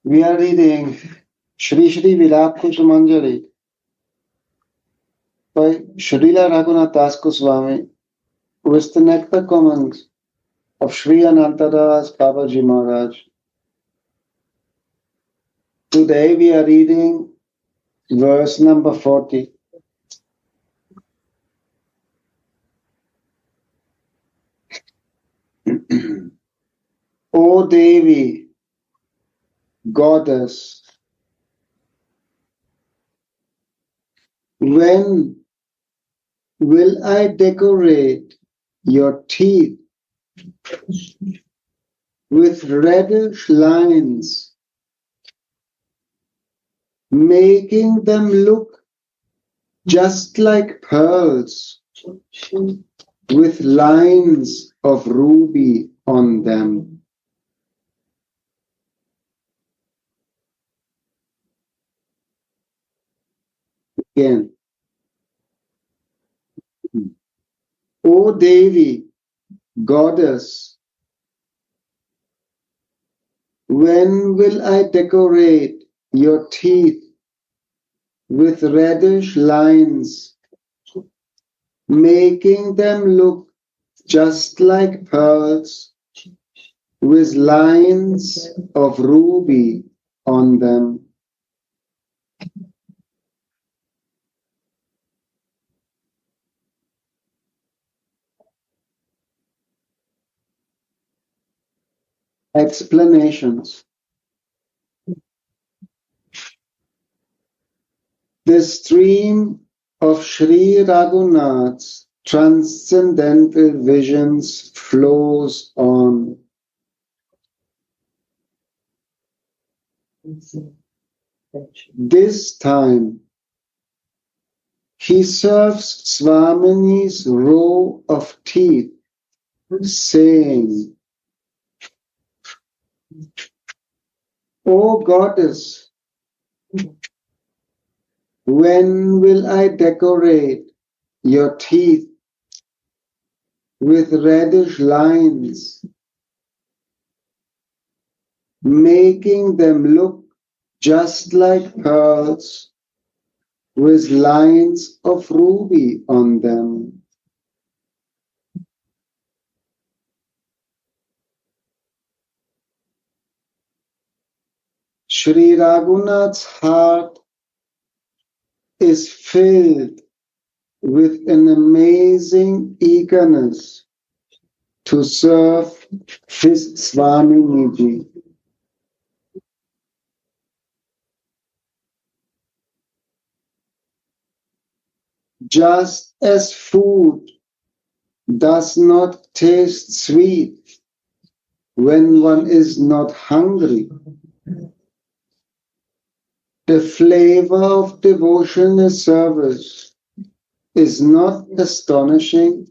We are reading Shri Shri Vilapa Kusumanjali by Srila Raghunath Das Goswami with the nectar comments of Sri Anantadas Babaji Maharaj. Today we are reading verse number 40. O Devi, Goddess, when will I decorate your teeth with reddish lines, making them look just like pearls with lines of ruby on them? Again. O Devi, Goddess, when will I decorate your teeth with reddish lines, making them look just like pearls with lines of ruby on them? Explanations. The stream of Sri Raghunath's transcendental visions flows on. This time, he serves Swamini's row of teeth, saying, O Goddess, when will I decorate your teeth with reddish lines, making them look just like pearls with lines of ruby on them? Sri Raghunath's heart is filled with an amazing eagerness to serve his Swaminiji. Just as food does not taste sweet when one is not hungry, the flavor of devotional service is not astonishing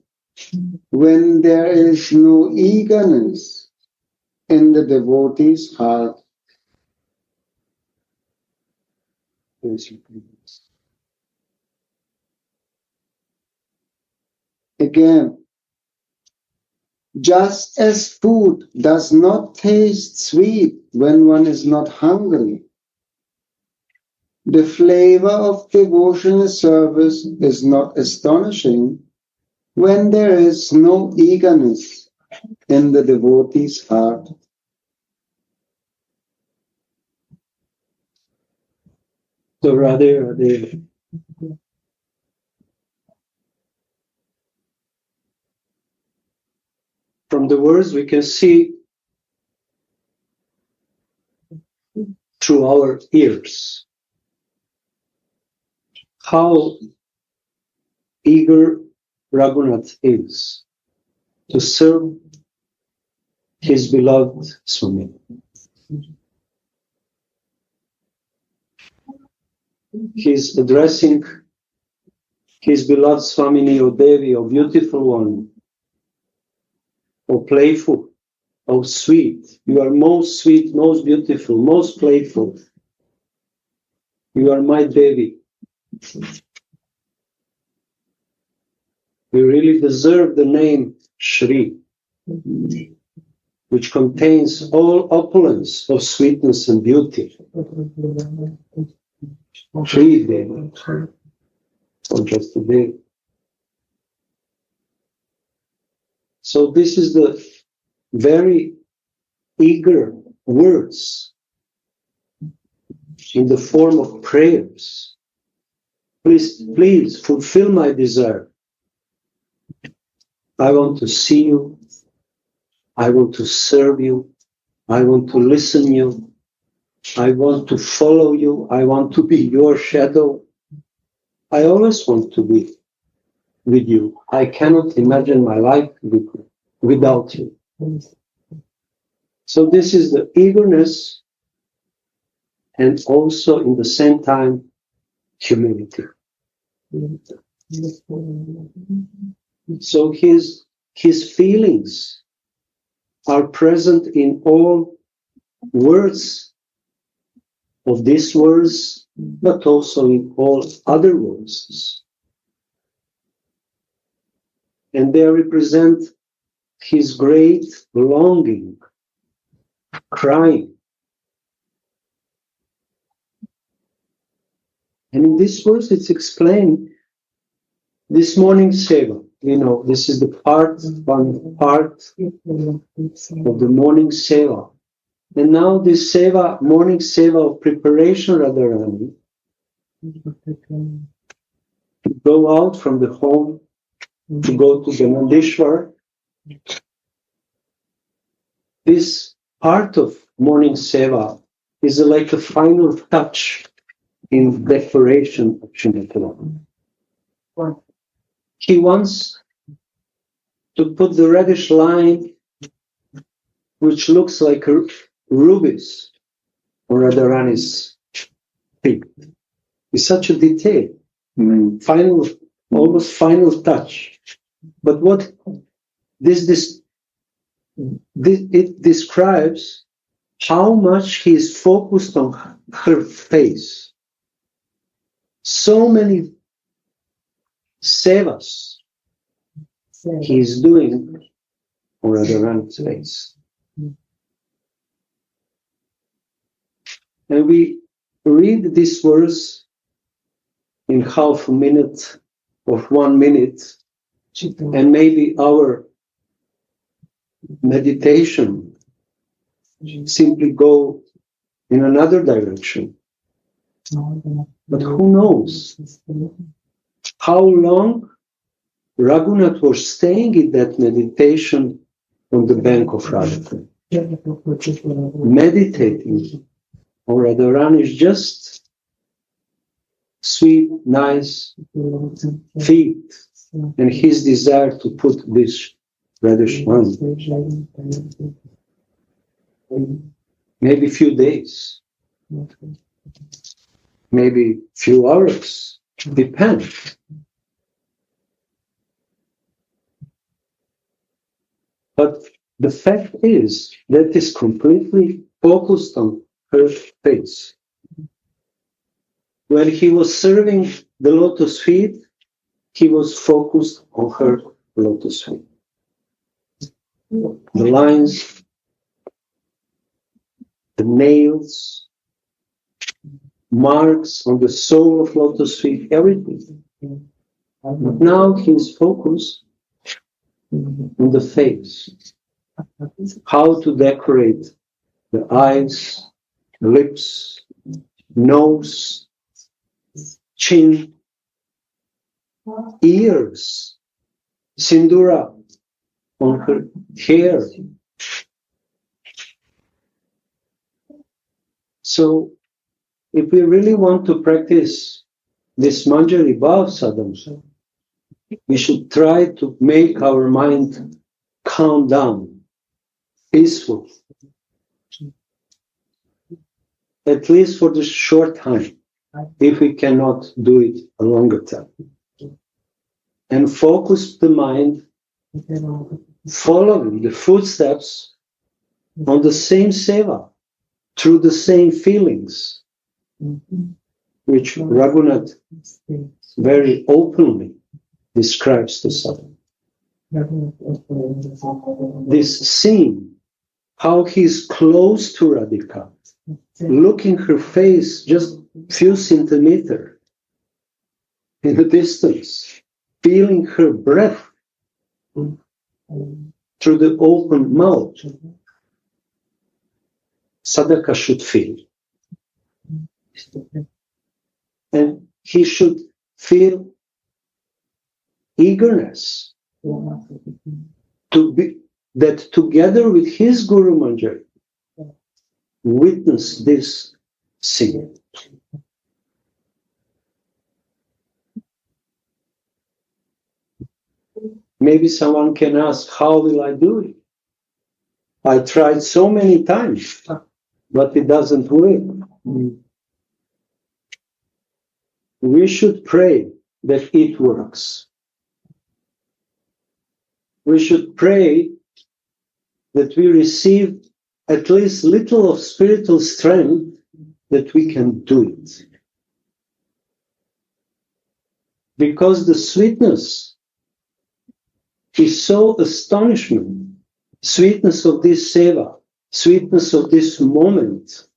when there is no eagerness in the devotee's heart. Again, just as food does not taste sweet when one is not hungry, the flavor of devotional service is not astonishing when there is no eagerness in the devotee's heart. So Radhe. From the words we can see through our ears how eager Raghunath is to serve his beloved Swami. He's addressing his beloved Swamini, O Devi, O beautiful one, O playful, O sweet. You are most sweet, most beautiful, most playful. You are my Devi. We really deserve the name Shri. which contains all opulence of sweetness and beauty. 3 days, or just a day. So this is the very eager words in the form of prayers. Please, please fulfill my desire. I want to see you. I want to serve you. I want to listen to you. I want to follow you. I want to be your shadow. I always want to be with you. I cannot imagine my life without you. So this is the eagerness and also in the same time humility. So his feelings are present in all words of these words, but also in all other words. And they represent his great longing, crying. And in this verse it's explained this morning seva. You know, this is the one part of the morning seva. And now this seva, morning seva of preparation, Radharani, to go out from the home, to go to the Nandishwar. This part of morning seva is like a final touch in decoration of Srimati. He wants to put the reddish line, which looks like rubies on Radharani's feet. It's such a detail, final, almost final touch. But what it describes how much he is focused on her face. So many sevas he is doing on Radharani's face. And we read this verse in half a minute or 1 minute, and maybe our meditation simply go in another direction. But who knows how long Raghunath was staying in that meditation on the bank of Radha. Meditating on Radharani is just sweet, nice feet, and his desire to put this reddish line. Maybe a few days, maybe few hours, depends. But the fact is that is completely focused on her face. When he was serving the lotus feet, he was focused on her lotus feet. The lines, the nails, marks on the sole of lotus feet, everything. But now he is focused on the face. How to decorate the eyes, lips, nose, chin, ears, sindura on her hair. So, if we really want to practice this Manjari Bhav sadhana, we should try to make our mind calm down, peaceful, at least for the short time, if we cannot do it a longer time. And focus the mind, following the footsteps on the same seva, through the same feelings, which Raghunath very openly describes to sadhana. This scene how he's close to Radhika, looking her face just few centimeters in the distance, feeling her breath through the open mouth. Sadhaka should feel. And he should feel eagerness to be that together with his Guru Manjari witness this scene. Maybe someone can ask, how will I do it? I tried so many times, but it doesn't work. We should pray that it works. We should pray that we receive at least little of spiritual strength that we can do it. Because the sweetness is so astonishing, sweetness of this seva, sweetness of this moment,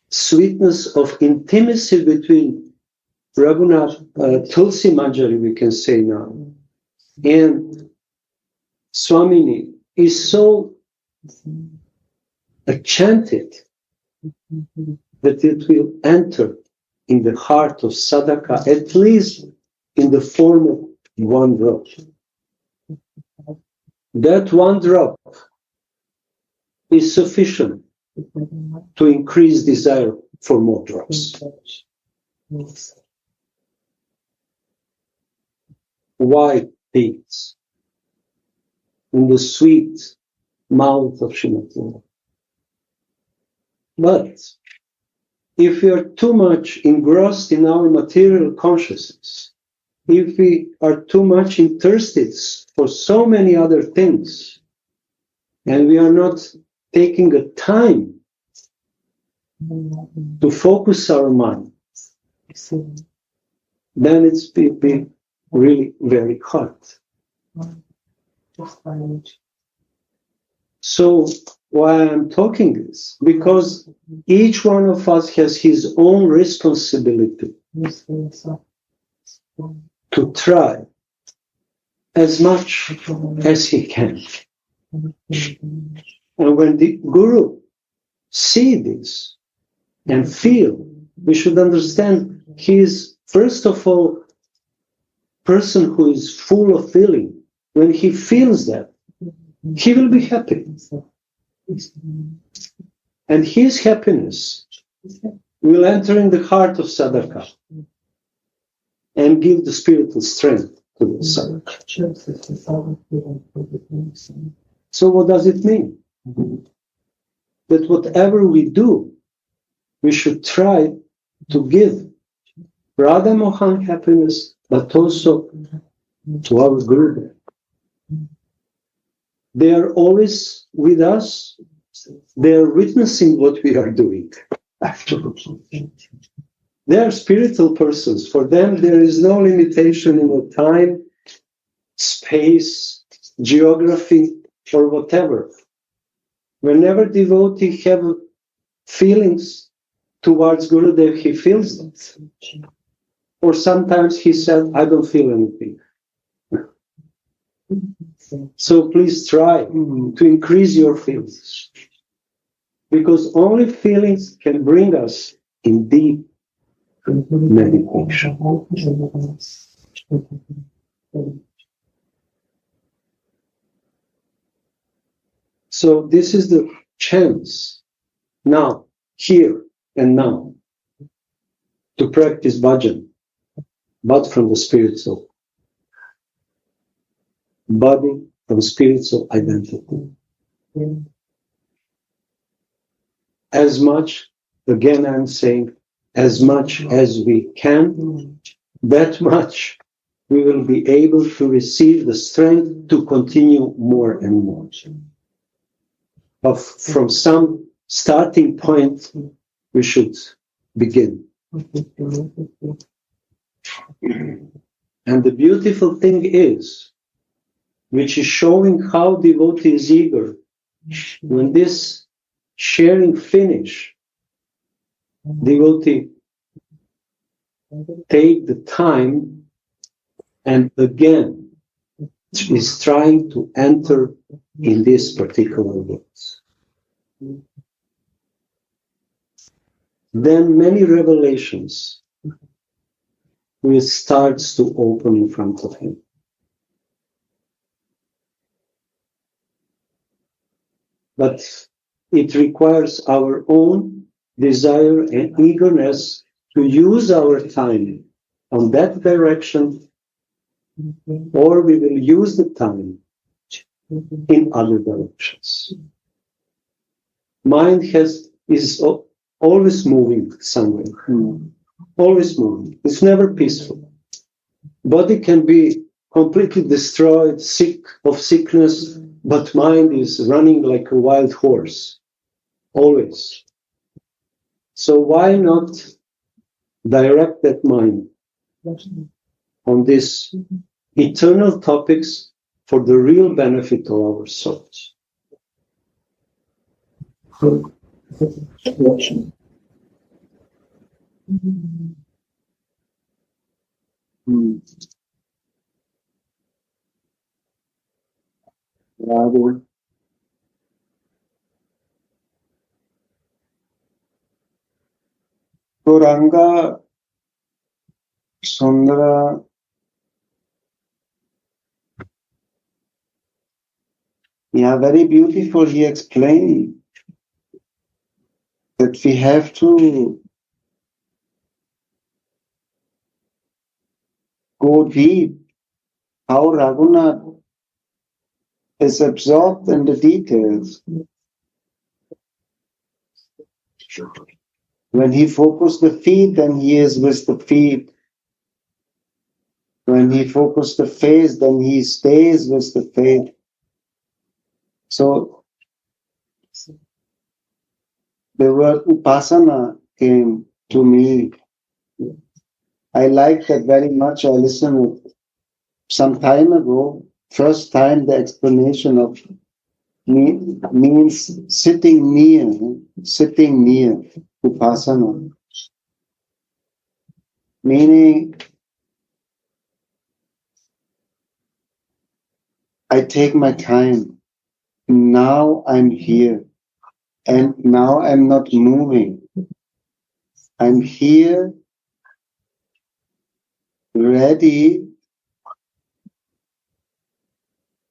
sweetness of intimacy between Raghunath, Tulsi Manjari, we can say now, and Swamini is so enchanted that it will enter in the heart of sadhaka, at least in the form of one drop. That one drop is sufficient to increase desire for more drops. White beads in the sweet mouth of Srimati. But if we are too much engrossed in our material consciousness, if we are too much interested for so many other things, and we are not taking the time to focus our mind, then it's be really very hard. So why I'm talking this? Because each one of us has his own responsibility to try as much as he can. And when the Guru see this and feel, we should understand he is first of all person who is full of feeling. When he feels that, he will be happy. And his happiness will enter in the heart of sadhaka and give the spiritual strength to the sadhaka. So what does it mean? That whatever we do, we should try to give Radha Mohan happiness, but also to our Gurudev. They are always with us. They are witnessing what we are doing. Actually, they are spiritual persons. For them, there is no limitation in the time, space, geography, or whatever. Whenever devotee have feelings towards Gurudev, he feels them. Or sometimes he said, I don't feel anything. So please try to increase your feelings. Because only feelings can bring us in deep meditation. So this is the chance now, here and now, to practice bhajan, but from the spiritual body, from spiritual identity. As much, again I'm saying, as much as we can, that much we will be able to receive the strength to continue more and more. But from some starting point, we should begin. And the beautiful thing is, which is showing how devotee is eager When this sharing finish, devotee take the time and again is trying to enter in this particular words. Then many revelations will start to open in front of him. But it requires our own desire and eagerness to use our time on that direction, or we will use the time in other directions. Mind is always moving somewhere, always moving. It's never peaceful. Body can be completely destroyed, sick of sickness, but mind is running like a wild horse, always. So why not direct that mind on these eternal topics for the real benefit of our souls? Radha. Gauranga Sundara, yeah, very beautiful. He explained that we have to go deep. How Raghunath is absorbed in the details. When he focuses the feet, then he is with the feet. When he focuses the face, then he stays with the face. So the word upasana came to me. I like that very much. I listened some time ago. First time the explanation of means sitting near, upasana. Meaning, I take my time. Now I'm here. And now I'm not moving. I'm here, ready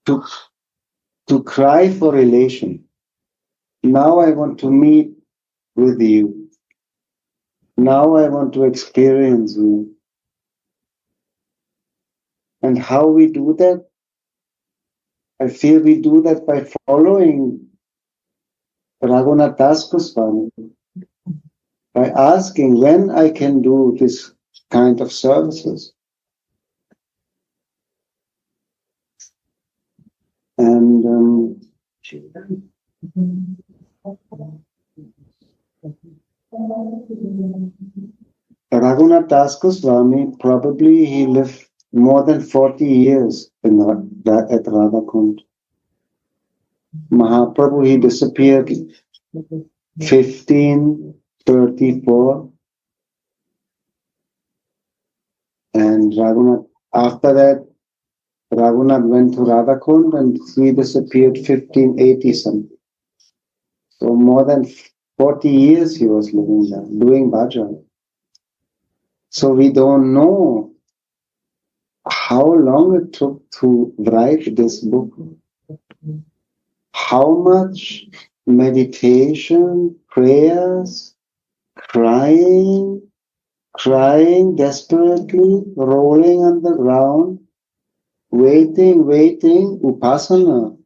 to cry for relation. Now I want to meet with you. Now I want to experience you. And how we do that? I feel we do that by following Raghunath Das Goswami, by asking when I can do this kind of services. And Raghunath Das Goswami, probably he lived more than 40 years at Radhakund. Mahaprabhu, he disappeared 1534. And Raghunath, after that, Raghunath went to Radhakund and he disappeared 1580 something. So more than 40 years he was living there, doing bhajan. So we don't know how long it took to write this book. How much meditation, prayers, crying desperately, rolling on the ground, waiting, upasana.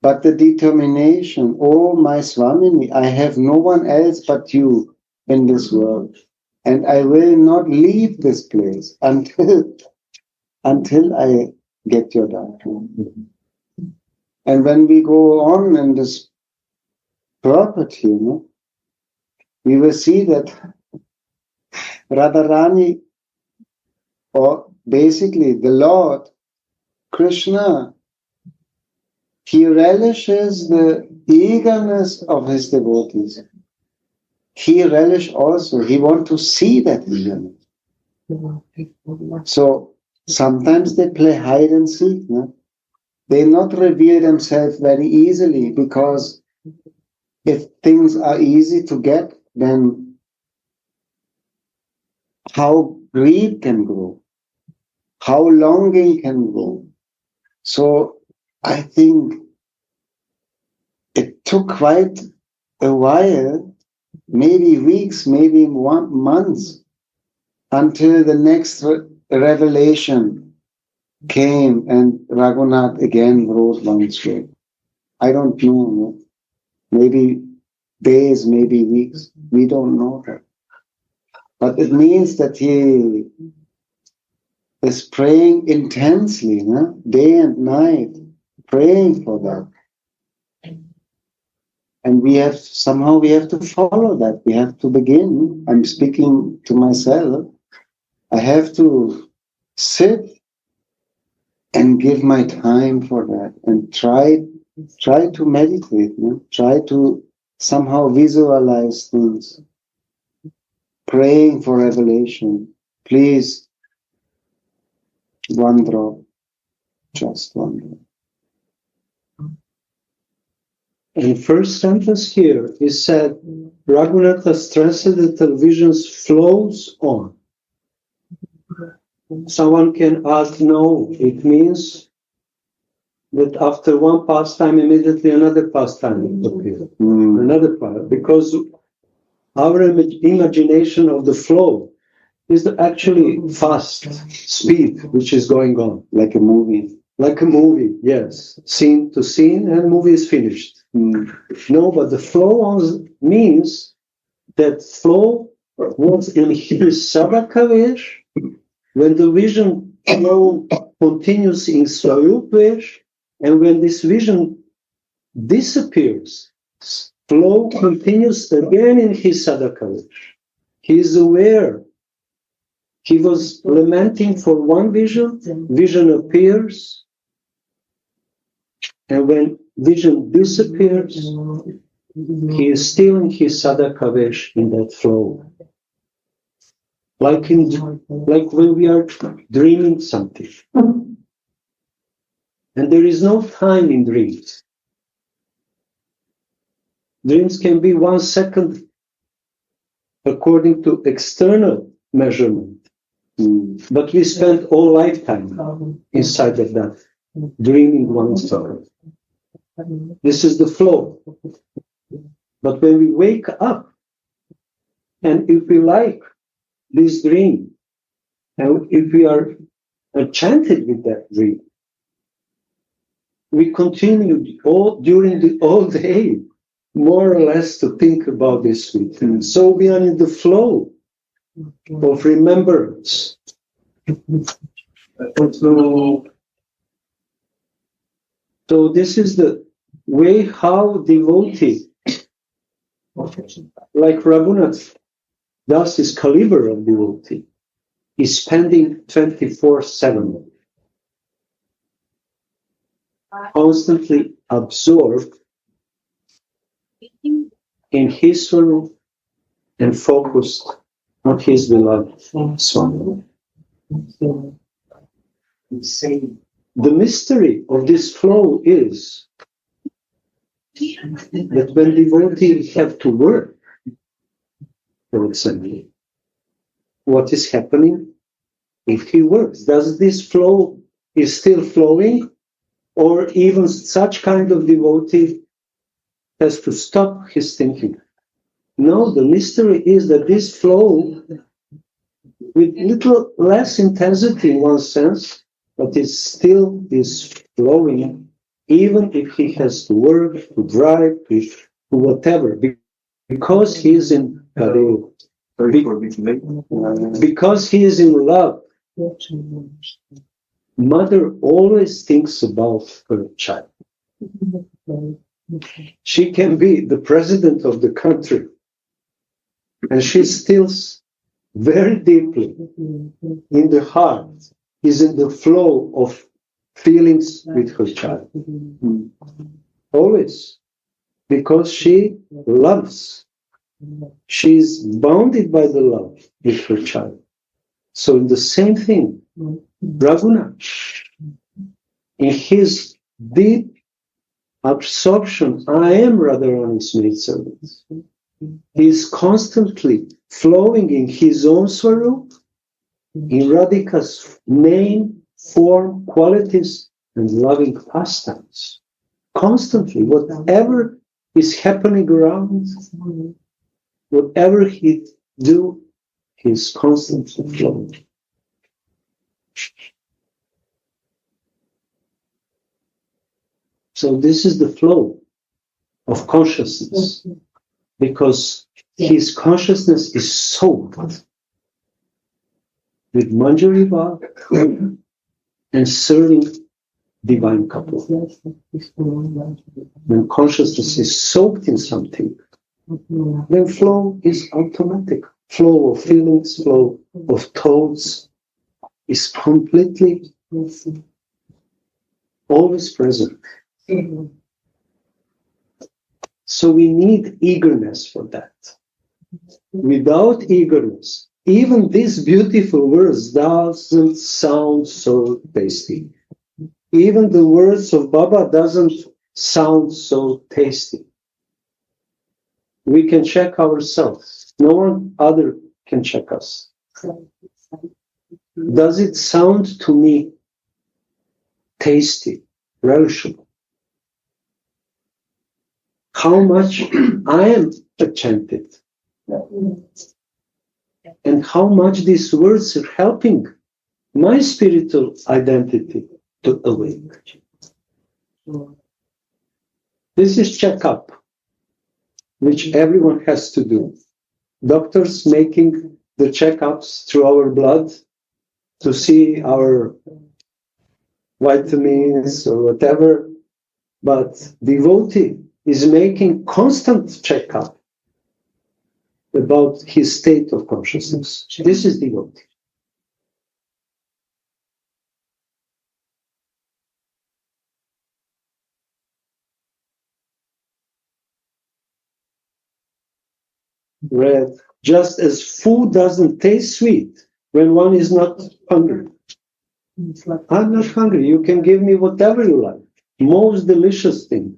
But the determination, oh my Swamini, I have no one else but you in this world. And I will not leave this place until I get your darshan. And when we go on in this property, we will see that Radharani, or basically the Lord, Krishna, he relishes the eagerness of his devotees. He relish also, he wants to see that eagerness. So sometimes they play hide and seek. No? They not reveal themselves very easily, because if things are easy to get, then how greed can grow, how longing can grow. So I think it took quite a while, maybe weeks, maybe months, until the next revelation came and Raghunath again wrote one stroke. I don't know, no? Maybe days, maybe weeks, we don't know that. But it means that he is praying intensely, no? Day and night, praying for that. And we have to follow that. We have to begin. I'm speaking to myself. I have to sit and give my time for that and try to meditate, no? Try to somehow visualize things, praying for revelation. Please, one drop, just one drop. In first sentence here, it said, Raghunatha's transcendental visions flows on. Someone can ask, no, it means that after one pastime, immediately another pastime appears. Another part, because our imagination of the flow is actually fast speed, which is going on. Like a movie. Like a movie, yes. Scene to scene, and movie is finished. No, but the flow on means that flow was in his Sadakavesh, when the vision flow continues in Swayupvesh, and when this vision disappears, flow continues again in his Sadakavesh. He is aware. He was lamenting for one vision, vision appears, and when vision disappears, he is still in his Sadakavesh, in that flow. Like when we are dreaming something. And there is no time in dreams. Dreams can be 1 second according to external measurement. But we spend all lifetime inside of that, dreaming 1 second. This is the flow. But when we wake up, and if we like this dream, and if we are enchanted with that dream, we continue during the whole day, more or less, to think about this dream. So we are in the flow of remembrance. So this is the way how devotee, like Raghunath, thus is caliber of devotee, is spending 24/7, constantly absorbed in his Swarup and focused on his beloved Swami. The mystery of this flow is that when devotees have to work, for example, what is happening if he works? Does this flow is still flowing, or even such kind of devotee has to stop his thinking? No, the mystery is that this flow, with little less intensity in one sense, but it still is flowing, even if he has to work, to drive, to whatever, because he is in because he is in love. Mother always thinks about her child. She can be the president of the country, and she still very deeply in the heart is in the flow of feelings with her child. Always. Because she loves. She's bounded by the love with her child. So in the same thing, Raghunath, in his deep absorption, I am Radharani's maidservant. He is constantly flowing in his own swarup, in Radhika's name, form, qualities, and loving pastimes. Constantly, whatever is happening around, whatever he do, he's constantly flowing. So this is the flow of consciousness, because his consciousness is soaked with Manjari Bhav and serving divine couple. When consciousness is soaked in something, then flow is automatic. Flow of feelings, flow of thoughts is completely always present. So we need eagerness for that. Without eagerness, even these beautiful words doesn't sound so tasty. Even the words of Baba doesn't sound so tasty. We can check ourselves. No one other can check us. Does it sound to me tasty, relishable? How much I am enchanted, and how much these words are helping my spiritual identity to awake. This is checkup, which everyone has to do. Doctors making the checkups through our blood to see our vitamins or whatever, but devotee is making constant checkup about his state of consciousness. This is devotee. Red. Just as food doesn't taste sweet when one is not hungry. I'm not hungry. You can give me whatever you like. Most delicious thing.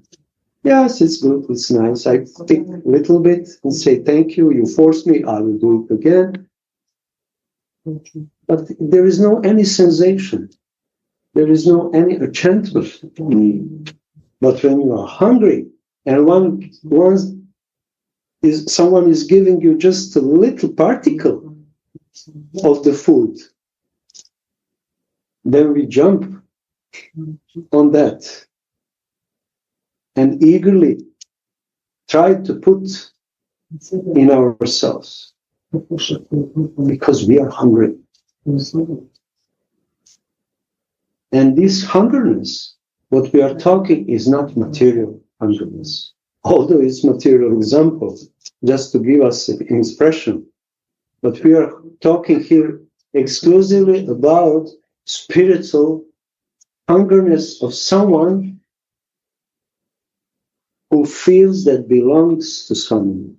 Yes, it's good. It's nice. I take a little bit and say thank you. You force me. I will do it again. But there is no any sensation. There is no any enchantment. But when you are hungry and someone is giving you just a little particle of the food, then we jump on that and eagerly try to put in ourselves because we are hungry. And this hungerness, what we are talking is not material hungerness, although it's material example, just to give us an impression. But we are talking here exclusively about spiritual hungerness of someone who feels that belongs to someone.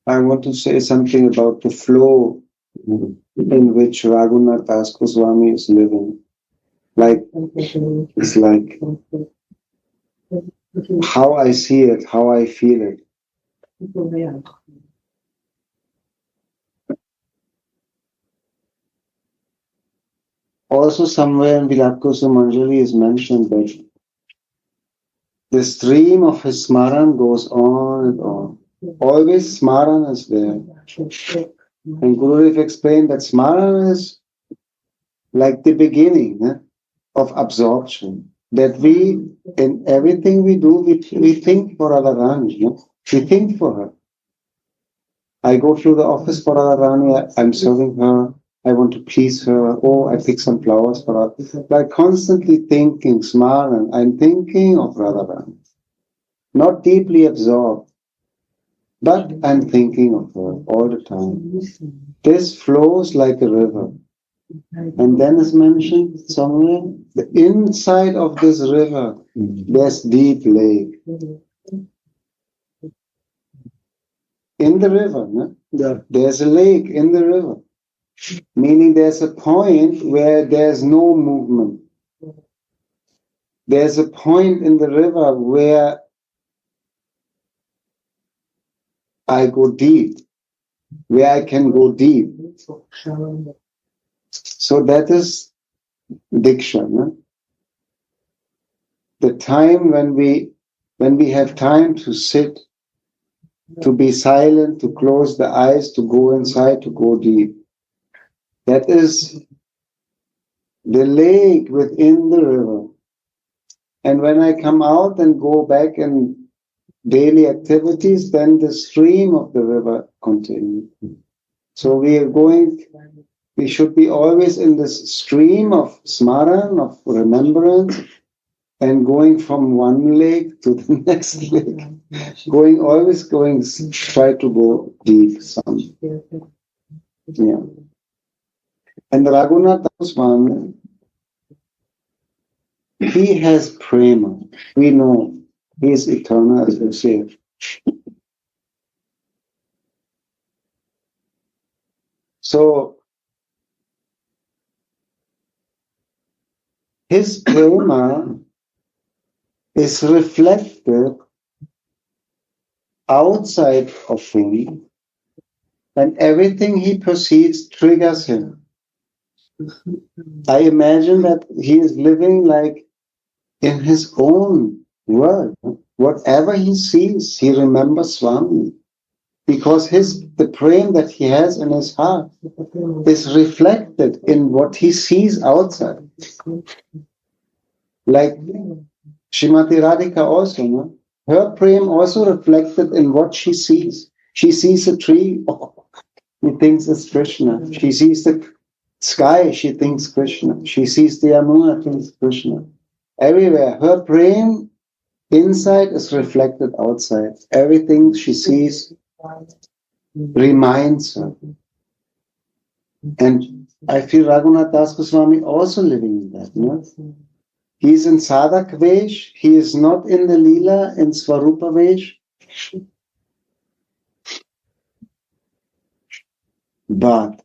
I want to say something about the flow in which Raghunath Das Goswami is living. It's like how I see it, how I feel it. Also, somewhere in Vilapa Kusumanjali is mentioned that the stream of his smaran goes on and on. Always smaran is there. And Gurudev explained that smaran is like the beginning of absorption. That we, in everything we do, we think for Radharani. We think for her. I go through the office for Radharani, I'm serving her, I want to please her, oh, I pick some flowers for her. By constantly thinking, smaran, I'm thinking of Radharani. not deeply absorbed, but I'm thinking of her all the time. This flows like a river. And then is mentioned somewhere, the inside of this river, there's deep lake. In the river, no? Yeah. There's a lake in the river. Meaning there's a point where there's no movement. There's a point in the river where I go deep, where I can go deep. So that is Diksha. No? The time when we have time to sit, to be silent, to close the eyes, to go inside, to go deep. That is the lake within the river. And when I come out and go back in daily activities, then the stream of the river continues. So we should be always in this stream of smaran, of remembrance, and going from one lake to the next lake. Try to go deep some. Yeah. And Raghunath Swami, he has prema. We know he is eternal, as we say. So his prema is reflected outside of him, and everything he perceives triggers him. I imagine that he is living like in his own world. Whatever he sees, he remembers Swami. Because the prema that he has in his heart is reflected in what he sees outside. Like Srimati Radhika also, no? Her prema also reflected in what she sees. She sees a tree, she thinks it's Krishna. She sees the sky, she thinks Krishna. She sees the Yamuna, thinks Krishna. Everywhere, her prema inside is reflected outside. Everything she sees reminds her. And I feel Raghunath Das Goswami also living in that. No? He is in Sadhak Vesh. He is not in the Leela, in Swarupa Vesh. But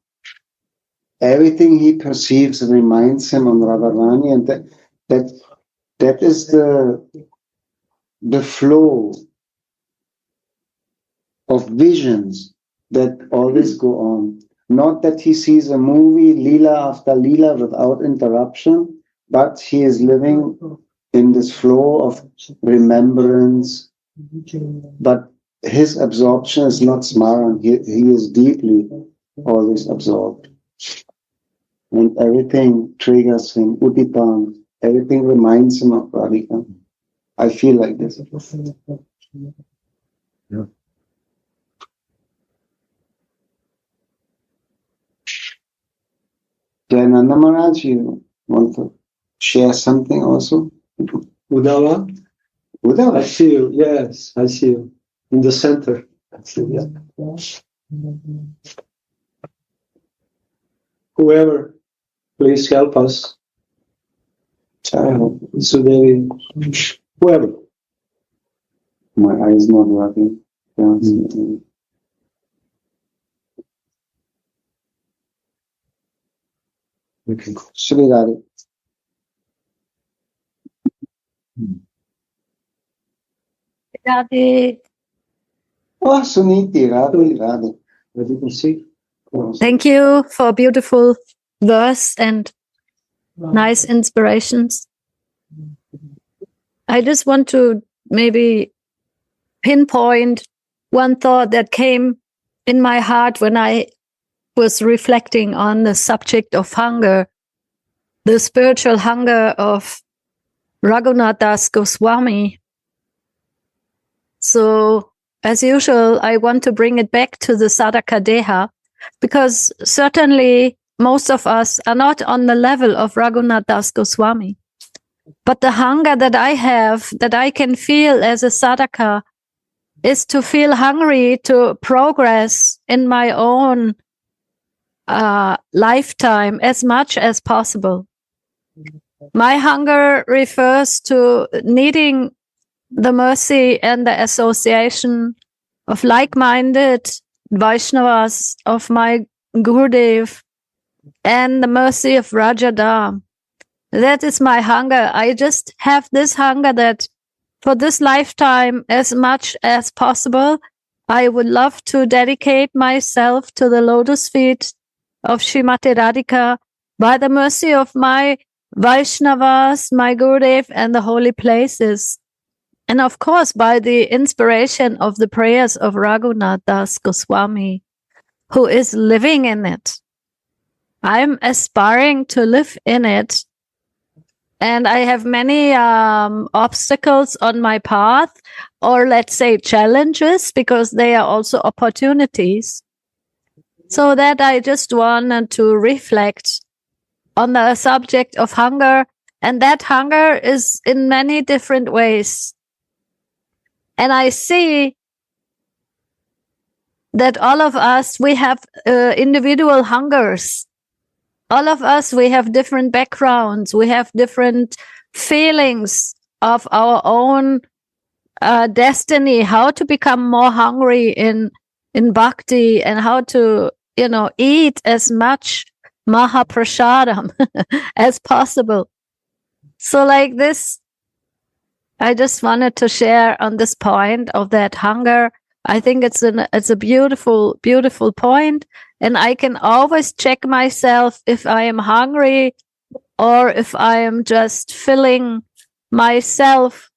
everything he perceives reminds him of Radharani, and that is the flow of visions that always go on. Not that he sees a movie, Leela after Leela, without interruption, but he is living in this flow of remembrance. But his absorption is not smaran. He is deeply always absorbed. And everything triggers him, Udipan. Everything reminds him of Radhika. I feel like this. Yeah. Jayananda Maharaj, you want to share something also? Uddhava? Uddhava? I see you, yes, I see you. In the center. I see you, yeah. Whoever, please help us. Sudevi, whoever. My eye is not working. Okay. Shri Radhe. Radhe. Oh, Suniti, Radhe, Radhe. As you can see. Thank you for beautiful verse and nice inspirations. I just want to maybe pinpoint one thought that came in my heart when I was reflecting on the subject of hunger, the spiritual hunger of Raghunath Das Goswami. So, as usual, I want to bring it back to the Sadhaka Deha, because certainly most of us are not on the level of Raghunath Das Goswami. But the hunger that I have, that I can feel as a sadhaka, is to feel hungry to progress in my own lifetime as much as possible. My hunger refers to needing the mercy and the association of like-minded Vaishnavas, of my Gurudev, and the mercy of Rajada. That is my hunger. I just have this hunger that for this lifetime, as much as possible, I would love to dedicate myself to the lotus feet of Srimati Radhika by the mercy of my Vaishnavas, my Gurudev, and the holy places. And of course, by the inspiration of the prayers of Raghunath Das Goswami, who is living in it. I'm aspiring to live in it. And I have many obstacles on my path, or let's say challenges, because they are also opportunities. So that I just wanted to reflect on the subject of hunger. And that hunger is in many different ways. And I see that all of us, we have individual hungers. All of us, we have different backgrounds. We have different feelings of our own destiny, how to become more hungry in bhakti, and how to, eat as much mahaprasadam as possible. So like this, I just wanted to share on this point of that hunger. I think it's a beautiful, beautiful point. And I can always check myself if I am hungry or if I am just filling myself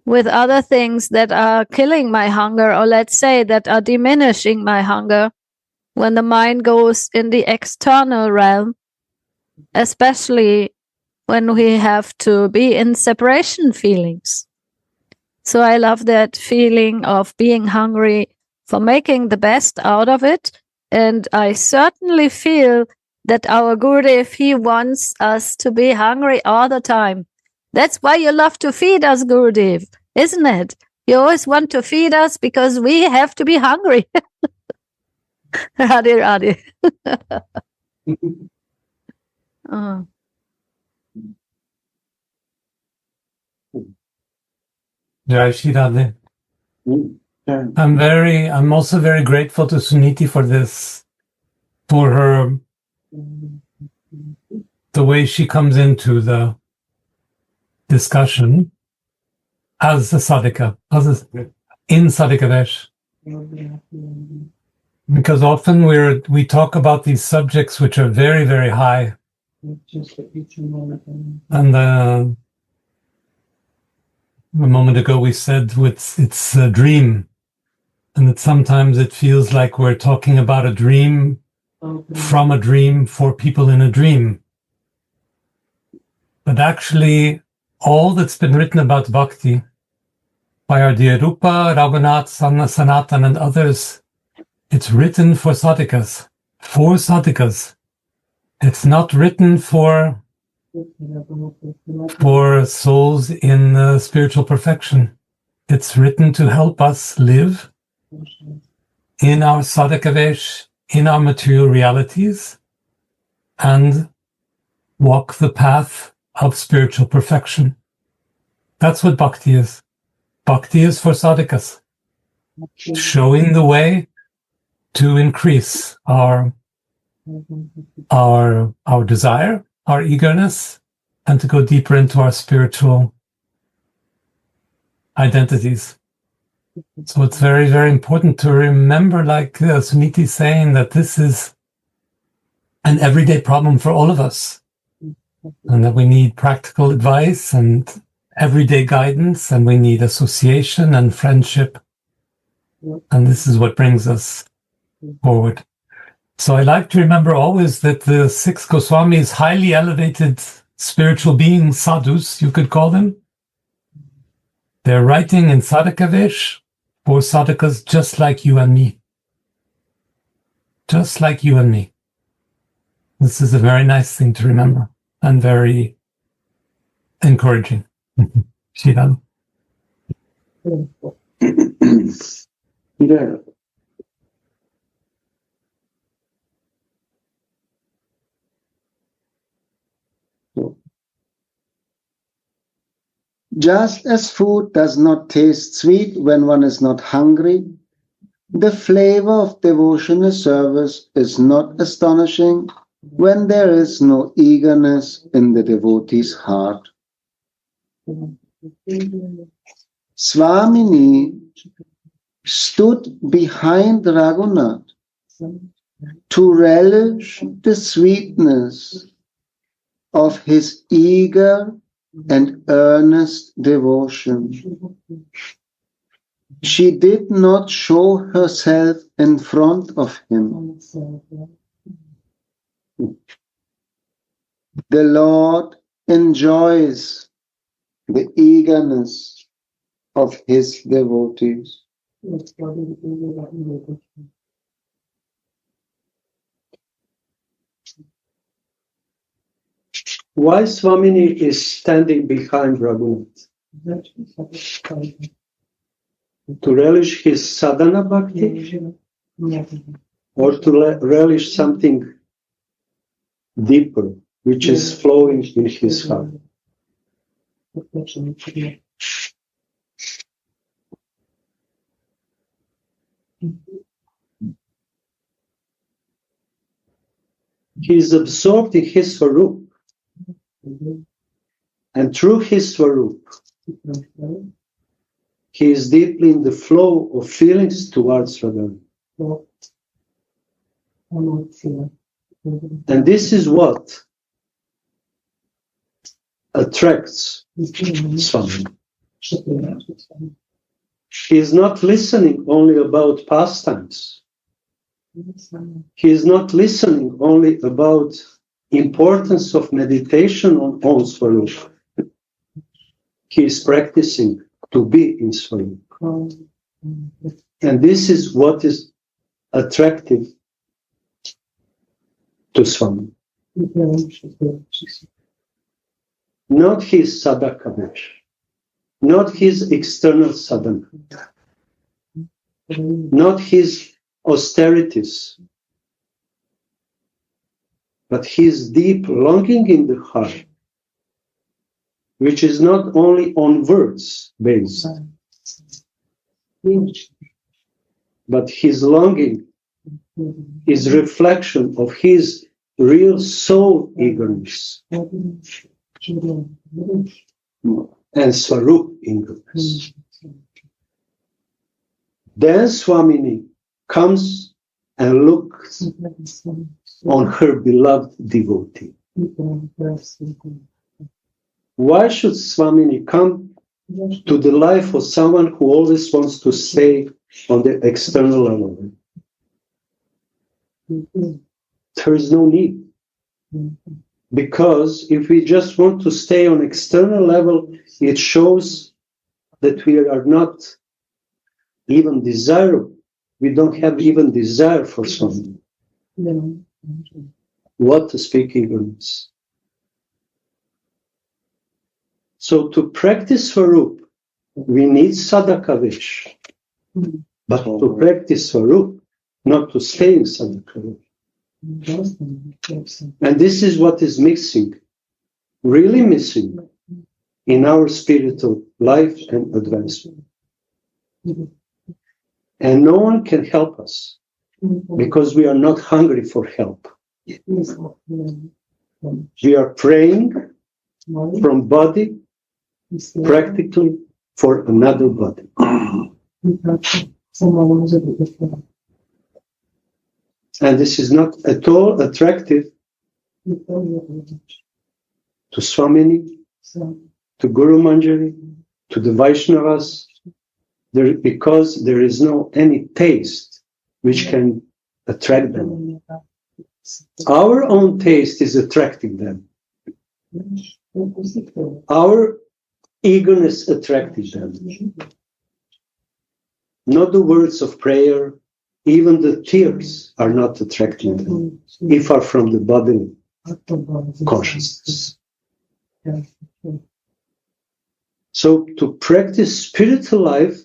with other things that are killing my hunger, or let's say that are diminishing my hunger when the mind goes in the external realm, especially when we have to be in separation feelings. So I love that feeling of being hungry, for making the best out of it. And I certainly feel that our Gurudev, he wants us to be hungry all the time. That's why you love to feed us, Gurudev, isn't it? You always want to feed us because we have to be hungry. Radhe, Radhe. Jai Shri Radhe. Yeah. I'm also very grateful to Suniti for this, for her, the way she comes into the discussion as a sadhaka, in sadhaka vesh. Because often we talk about these subjects which are very, very high. And a moment ago we said it's a dream. And that sometimes it feels like we're talking about a dream from a dream for people in a dream. But actually, all that's been written about bhakti by our dear Rupa, Raghunath, Sanatan, and others, it's written for sadhakas, It's not written for souls in spiritual perfection. It's written to help us live in our sadhaka vesh, in our material realities, and walk the path of spiritual perfection. That's what bhakti is. Bhakti is for sadhakas, showing the way to increase our desire, our eagerness, and to go deeper into our spiritual identities. So it's very, very important to remember, like Suniti is saying, that this is an everyday problem for all of us, and that we need practical advice and everyday guidance, and we need association and friendship. And this is what brings us forward. So I like to remember always that the 6 Goswamis, highly elevated spiritual beings, sadhus, you could call them, they're writing in sadhaka vesh for sadhakas just like you and me. Just like you and me. This is a very nice thing to remember, and very encouraging. Shiran. Yeah. Just as food does not taste sweet when one is not hungry, the flavor of devotional service is not astonishing when there is no eagerness in the devotee's heart. Swamini stood behind Raghunath to relish the sweetness of his eager and earnest devotion. She did not show herself in front of him. The Lord enjoys the eagerness of his devotees. Why Swamini is standing behind Raghunath? To relish his sadhana bhakti? Or to relish something deeper, which is flowing in his heart? He is absorbed in his Swarup. And through his Swarup, he is deeply in the flow of feelings towards Radha. And this is what attracts Swami. He is not listening only about pastimes. He is not listening only about importance of meditation on Swarup. He is practicing to be in Swarup. And this is what is attractive to Swami. Not his sadhakavesh, not his external sadhana, not his austerities, but his deep longing in the heart, which is not only on words based, but his longing is reflection of his real soul eagerness and Swarup eagerness. Then Swamini comes and looks on her beloved devotee. Why should Swamini come to the life of someone who always wants to stay on the external level? There is no need. Because if we just want to stay on external level, it shows that we are not even desirable. We don't have even desire for something. What to speak ignorance. So to practice Swarup, we need sadhakavesh. But to practice Swarup, not to stay in sadhakavesh. And this is what is missing, really missing, in our spiritual life and advancement. And no one can help us because we are not hungry for help. We are praying from body practically for another body. And this is not at all attractive to Swamini, to Kusumanjali, to the Vaishnavas, because there is no any taste which can attract them. Our own taste is attracting them. Our eagerness attracted them. Not the words of prayer, even the tears are not attracting them, if are from the bodily consciousness. So to practice spiritual life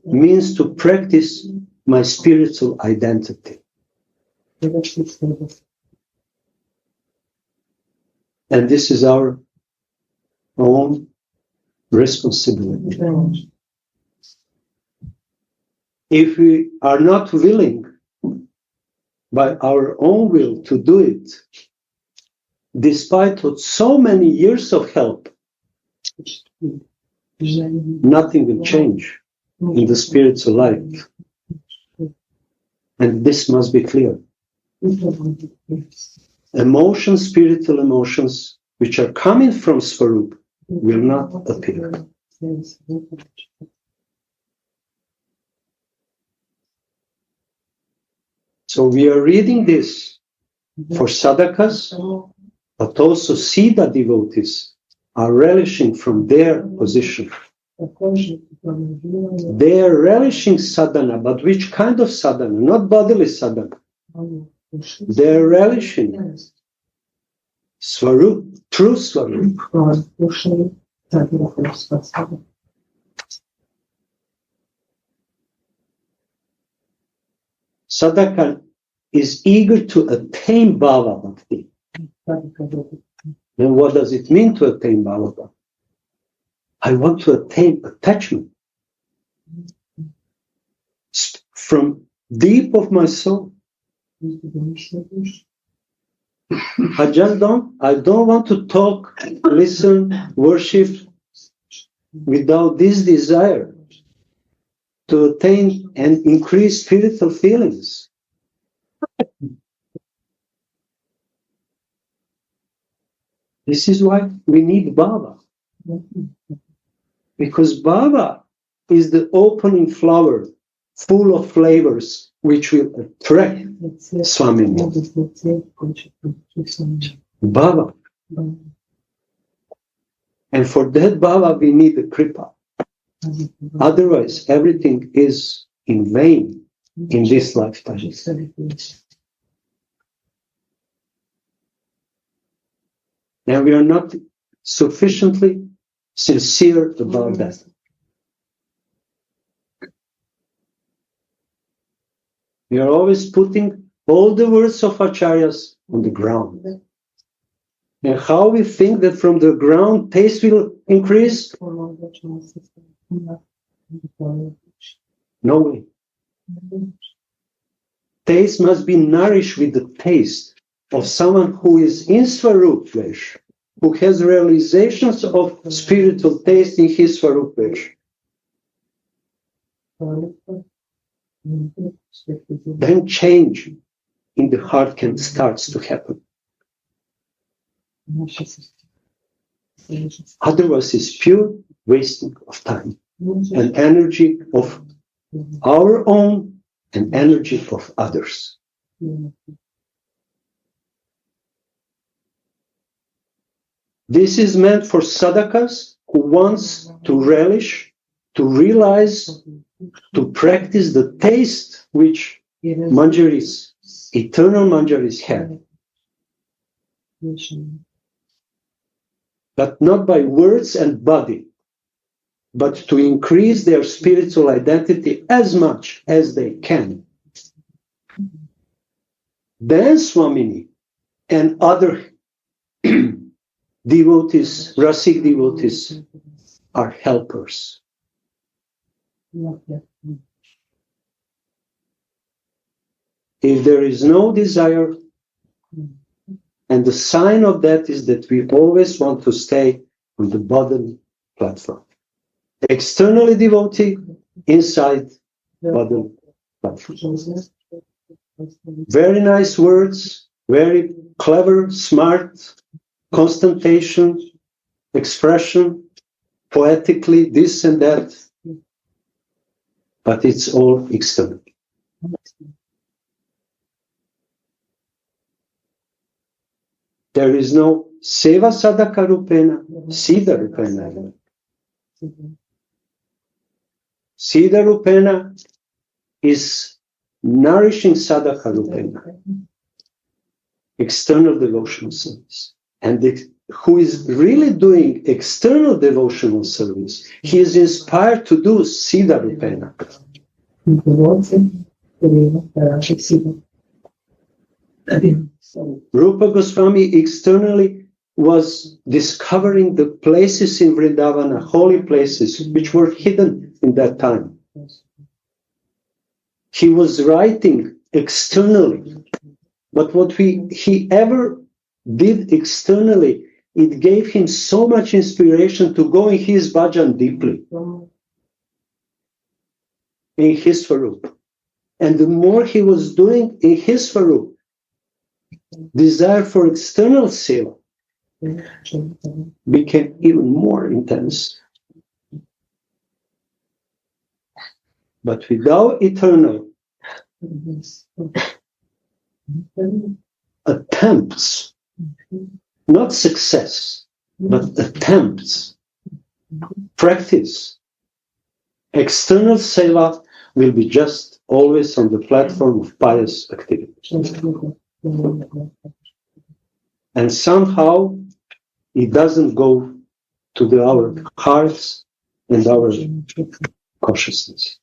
means to practice my spiritual identity. And this is our own responsibility. If we are not willing by our own will to do it, despite so many years of help, nothing will change in the spiritual life. And this must be clear. Emotions, spiritual emotions, which are coming from Swarup, will not appear. So we are reading this for sadhakas, but also Siddha devotees are relishing from their position. They are relishing sadhana, but which kind of sadhana? Not bodily sadhana. They are relishing Swarup, true Swarup. Sadhaka is eager to attain Bhava Bhakti. Then what does it mean to attain Bhava Bhakti? I want to attain attachment from deep of my soul. I don't want to talk, listen, worship without this desire to attain and increase spiritual feelings. This is why we need Bhava. Because Bhava is the opening flower full of flavors which will attract Swamini. Bhava. And for that Bhava we need the Kripa. Otherwise everything is in vain in this lifetime. And we are not sufficiently sincere about that. We are always putting all the words of Acharyas on the ground. And how we think that from the ground taste will increase? No way. Taste must be nourished with the taste of someone who is in Swarup Vesh, who has realizations of spiritual taste in his Swarup Vesh. Then change in the heart can starts to happen. Otherwise it's pure wasting of time and energy of our own and energy of others. This is meant for sadhakas who wants to relish, to realize, to practice the taste which manjaris, eternal manjaris have. But not by words and body, but to increase their spiritual identity as much as they can. Then Swamini and other devotees, Rasik devotees, are helpers. If there is no desire, and the sign of that is that we always want to stay on the bottom platform. Externally devotee, inside bottom platform. Very nice words, very clever, smart, constantation, expression, poetically, this and that. But it's all external. There is no seva sadhaka rupena, siddha rupena. Siddha rupena is nourishing sadhaka rupena, external devotional service. And the who is really doing external devotional service, he is inspired to do Siddha Rupena. Rupa Goswami externally was discovering the places in Vrindavana, holy places, which were hidden in that time. He was writing externally, but what he ever did externally, it gave him so much inspiration to go in his bhajan deeply, in his Swarup. And the more he was doing in his Swarup, desire for external seva became even more intense. But without eternal attempts, not success, but attempts, practice, external seva will be just always on the platform of pious activity. And somehow it doesn't go to our hearts and our consciousness.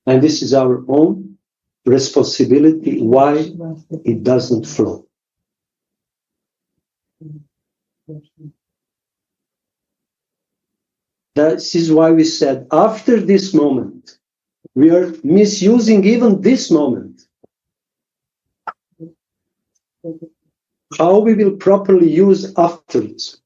And this is our own responsibility why it doesn't flow. This is why we said after this moment, we are misusing even this moment. How we will properly use after this?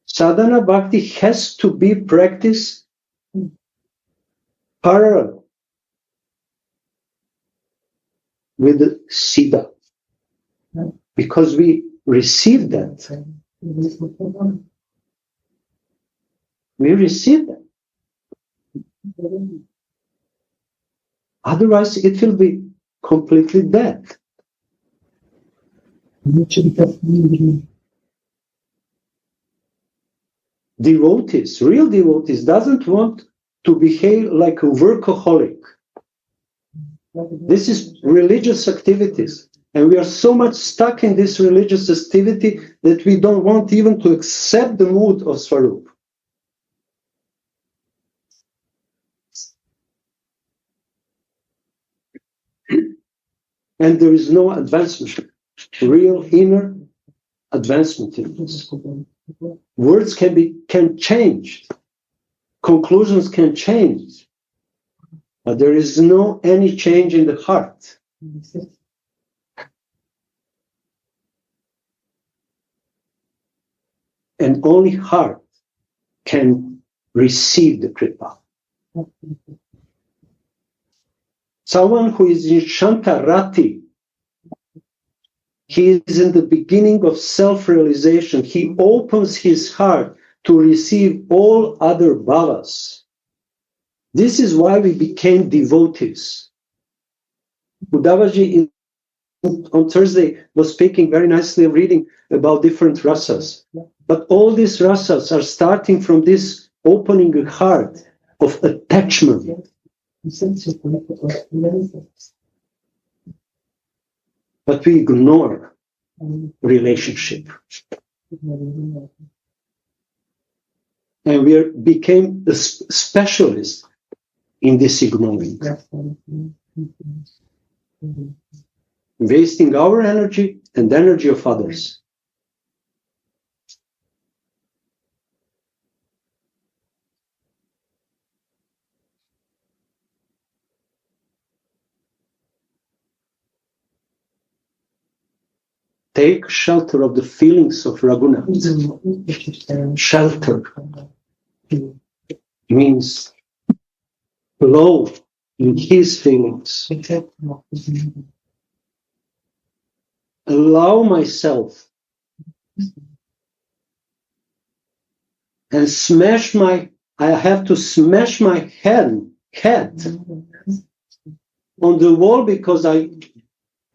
Sadhana Bhakti has to be practiced parallel with the Siddha, because we receive that. We receive that. Otherwise, it will be completely dead. Devotees, real devotees, doesn't want to behave like a workaholic. This is religious activities. And we are so much stuck in this religious activity that we don't want even to accept the mood of Swarup. And there is no advancement, real inner advancement in this. Words can change, conclusions can change, but there is no any change in the heart. And only heart can receive the Kripa. Someone who is in Shankarati, he is in the beginning of self-realization. He opens his heart to receive all other bhavas. This is why we became devotees. Uddhavaji on Thursday was speaking very nicely, reading about different rasas. But all these rasas are starting from this opening a heart of attachment. But we ignore relationship. And we became a specialist in this ignoring. Wasting our energy and the energy of others. Take shelter of the feelings of Raghunath. Shelter means flow in his feelings. Allow myself and I have to smash my head on the wall because I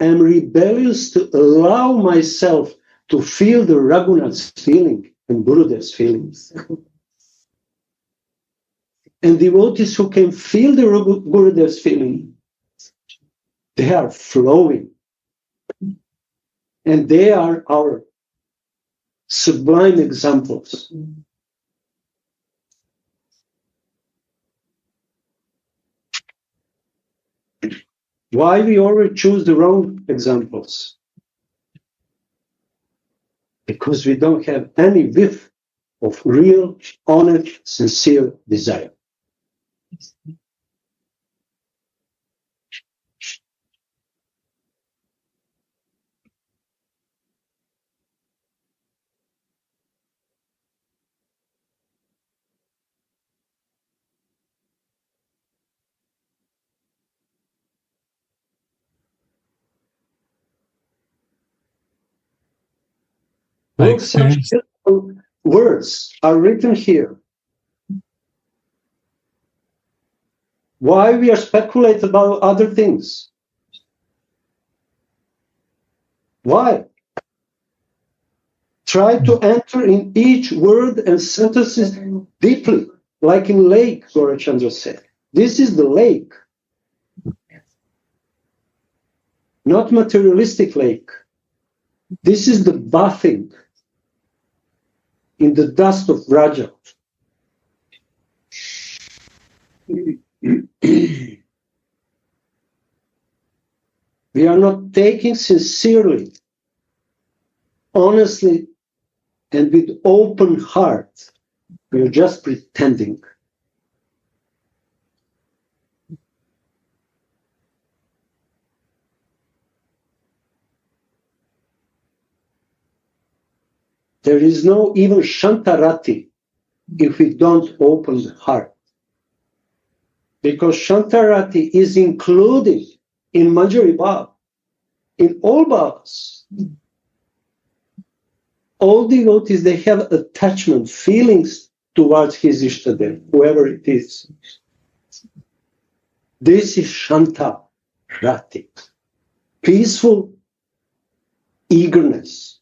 am rebellious to allow myself to feel the Raghunath's feeling and Gurudev's feelings. And devotees who can feel the Gurudev's feeling, they are flowing. And they are our sublime examples. Why we always choose the wrong examples? Because we don't have any whiff of real, honest, sincere desire. Look, such beautiful words are written here. Why we are speculating about other things? Why? Try to enter in each word and sentences deeply, like in lake, Gaurachandra said. This is the lake, not materialistic lake. This is the bathing in the dust of Raja. We are not taking sincerely, honestly, and with open heart. We are just pretending. There is no even Shantarati if we don't open the heart. Because Shantarati is included in Manjari Bhav, in all Bhavas. All devotees, they have attachment, feelings towards his Ishtadev, whoever it is. This is Shantarati, peaceful eagerness.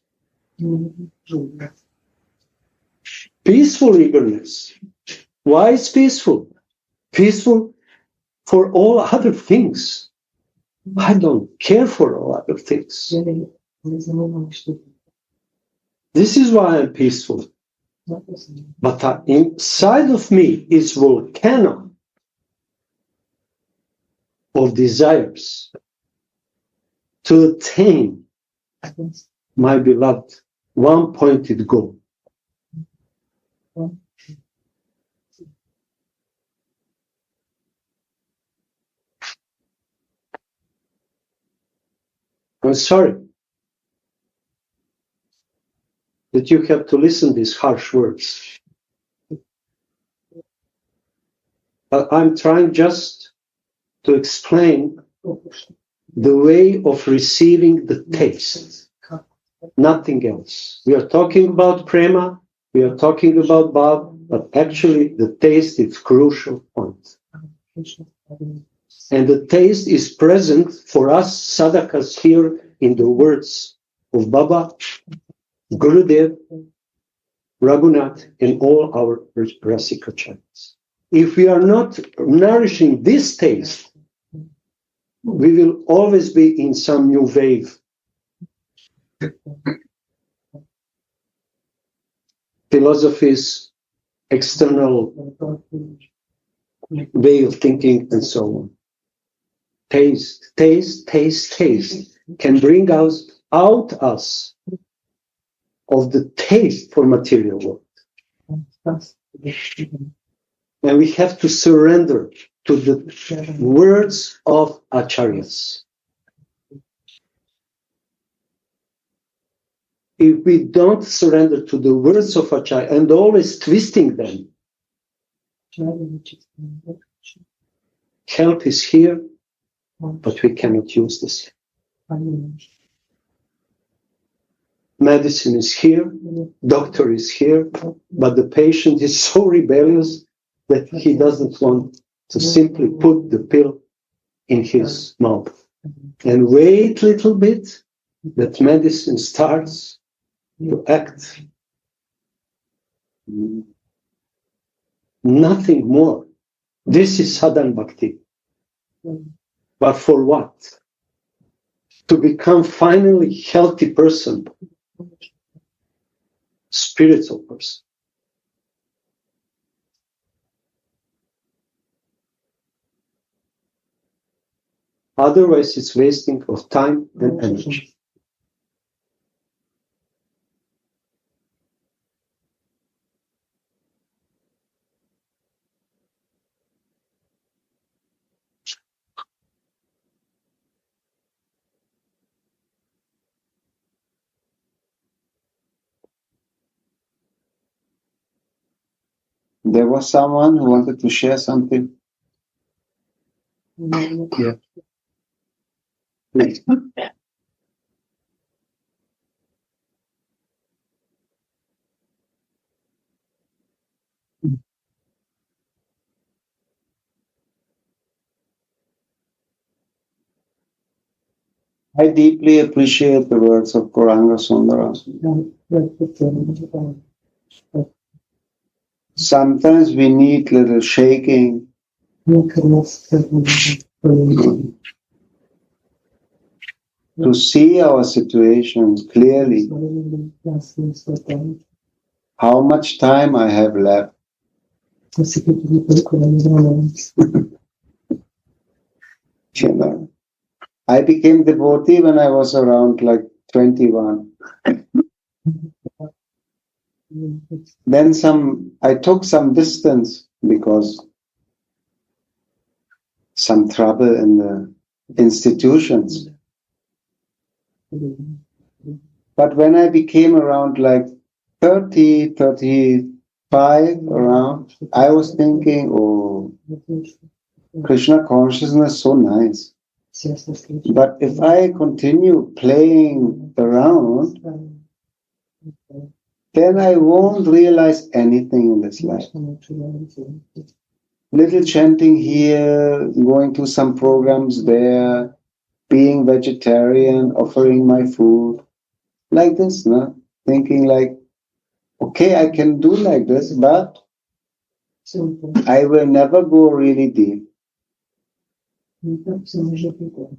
Peaceful eagerness. Why is peaceful? Peaceful for all other things. I don't care for all other things. This is why I'm peaceful. But inside of me is volcano of desires to attain my beloved one-pointed goal. I'm sorry that you have to listen to these harsh words. But I'm trying just to explain the way of receiving the taste, nothing else. We are talking about prema, we are talking about bhav, but actually the taste is crucial point. And the taste is present for us sadhakas here in the words of Baba, Gurudev, Raghunath, and all our Rasikacharyas. If we are not nourishing this taste, we will always be in some new wave. Philosophies, external way of thinking, and so on. Taste can bring us out of the taste for material world. And we have to surrender to the words of acharyas. If we don't surrender to the words of acharya and always twisting them, help is here, but we cannot use this. Medicine is here, doctor is here, but the patient is so rebellious that he doesn't want to simply put the pill in his mouth. and wait a little bit, that medicine starts to act. Nothing more. This is sadhana bhakti. But for what? To become finally healthy person, spiritual person. Otherwise, it's wasting of time and energy. There was someone who wanted to share something. Yeah. I deeply appreciate the words of Gauranga Sundara. Sometimes we need little shaking to see our situation clearly. How much time I have left. You know, I became devotee when I was around like 21. Then I took some distance because some trouble in the institutions. But when I became around like 30, 35 around, I was thinking, oh, Krishna consciousness is so nice. But if I continue playing around, then I won't realize anything in this life. Little chanting here, going to some programs there, being vegetarian, offering my food, like this, no? Thinking like, okay, I can do like this, but I will never go really deep.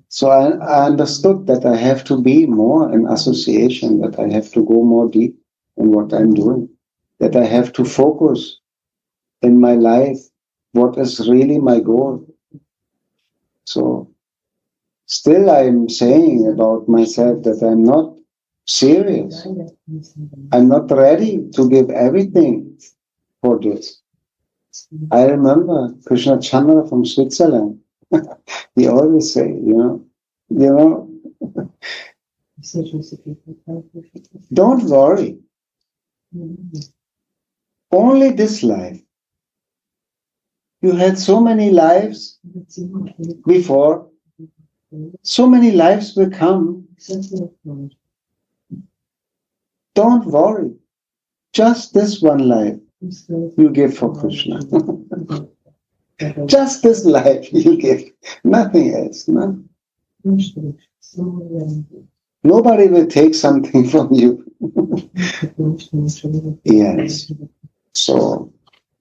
So I understood that I have to be more in association, that I have to go more deep in what I'm doing, that I have to focus in my life what is really my goal. So still I'm saying about myself that I'm not serious. I'm not ready to give everything for this. I remember Krishna Chandra from Switzerland. He always say, don't worry. Only this life. You had so many lives before. So many lives will come. Don't worry. Just this one life you give for Krishna. Just this life you give. Nothing else. No? Nobody will take something from you. Yes. So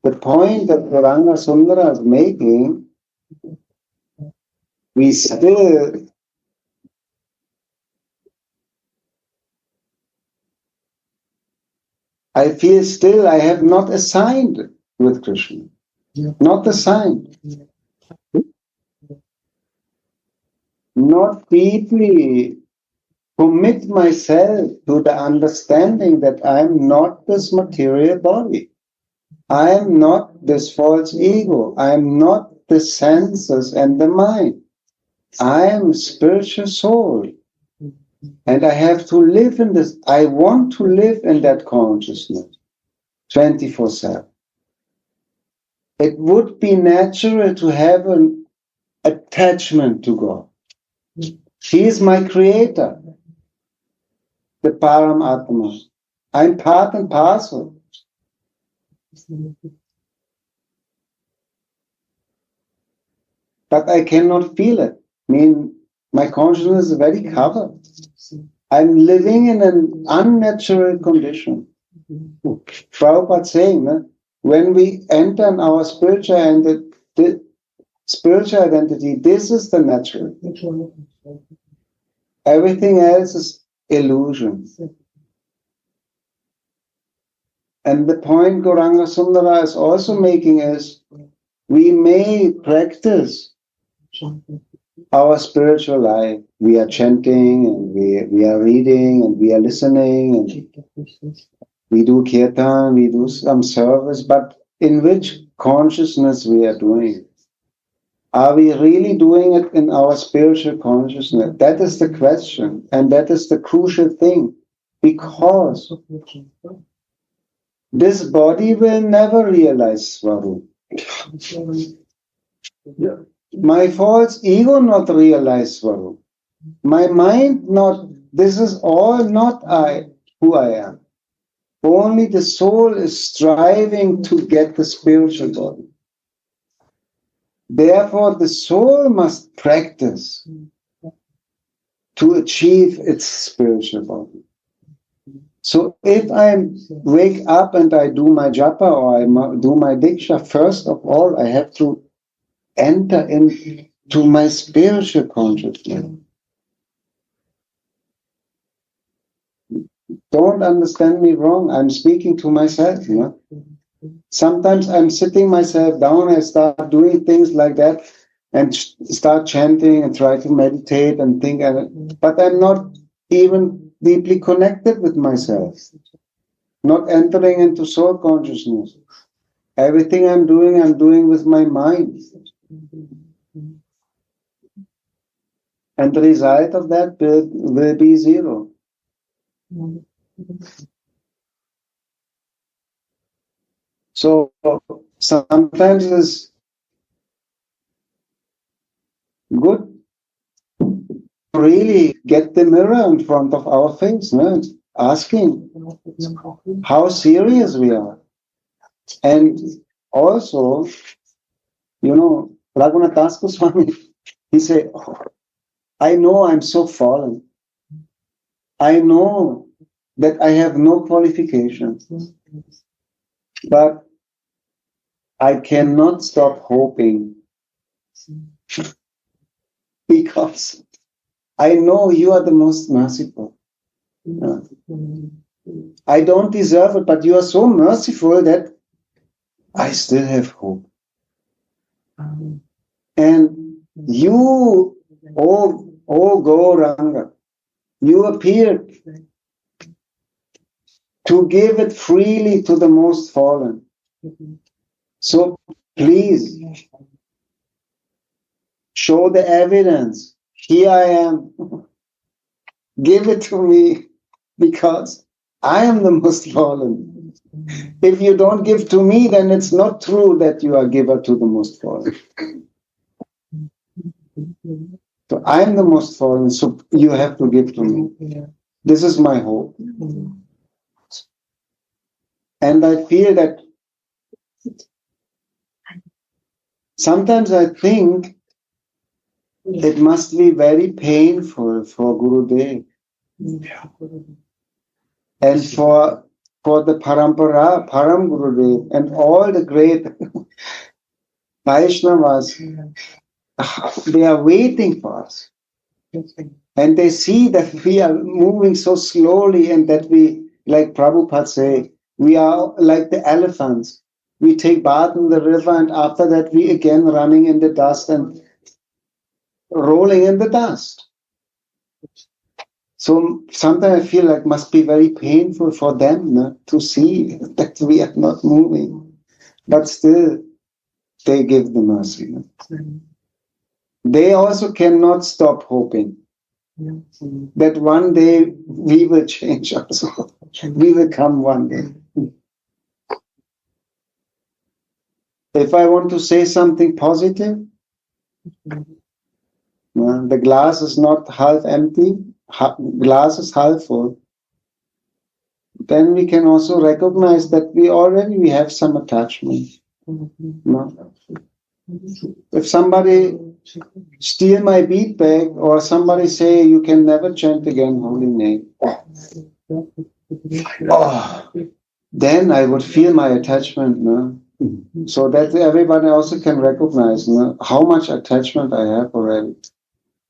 the point that Gauranga Sundara is making, we still I feel still I have not assigned with Krishna. Not assigned. Not deeply commit myself to the understanding that I'm not this material body. I'm not this false ego. I'm not the senses and the mind. I am a spiritual soul. And I have to live in this. I want to live in that consciousness 24/7. It would be natural to have an attachment to God. He is my creator, the Paramatma. I'm part and parcel. But I cannot feel it. I mean, My consciousness is very covered. I'm living in an unnatural condition. Prabhupada saying, when we enter in our spiritual identity, this is the natural. Everything else is illusion. And the point Gauranga Sundara is also making is, we may practice our spiritual life. We are chanting, and we are reading, and we are listening, and we do kirtan, we do some service, but in which consciousness we are doing it? Are we really doing it in our spiritual consciousness? That is the question, and that is the crucial thing, because this body will never realize Swarup. My false ego not realize Swarup. My mind not, this is all not I, who I am. Only the soul is striving to get the spiritual body. Therefore, the soul must practice to achieve its spiritual body. So if I wake up and I do my japa or I do my diksha, first of all, I have to enter into my spiritual consciousness. Don't understand me wrong. I'm speaking to myself. You know? Sometimes I'm sitting myself down, I start doing things like that and start chanting and try to meditate and think, but I'm not even deeply connected with myself, not entering into soul consciousness. Everything I'm doing with my mind. And the result of that will be zero. So sometimes it's good to really get the mirror in front of our face, no? Asking how serious we are. And also, you know, Raghunath Das Goswami, he said, I know I'm so fallen. I know that I have no qualifications. But I cannot stop hoping, because I know you are the most merciful. I don't deserve it, but you are so merciful that I still have hope. And you, oh Gauranga, you appeared to give it freely to the most fallen. So please, show the evidence. Here I am. Give it to me, because I am the most fallen. If you don't give to me, then it's not true that you are giver to the most fallen. So I'm the most fallen, so you have to give to me. This is my hope. And I feel that sometimes I think it must be very painful for Gurudev and for the Parampara, Param Gurudev, and all the great Vaishnavas. They are waiting for us. And they see that we are moving so slowly, and that we, like Prabhupada say, we are like the elephants. We take bath in the river, and after that we again running in the dust and rolling in the dust. So sometimes I feel like it must be very painful for them to see that we are not moving. But still, they give the mercy. They also cannot stop hoping that one day we will change also. We will come one day. If I want to say something positive, the glass is not half empty, glass is half full. Then we can also recognize that we have some attachment. If somebody steal my bead bag, or somebody say you can never chant again holy name, then I would feel my attachment, no? So that everybody also can recognize, no, how much attachment I have already.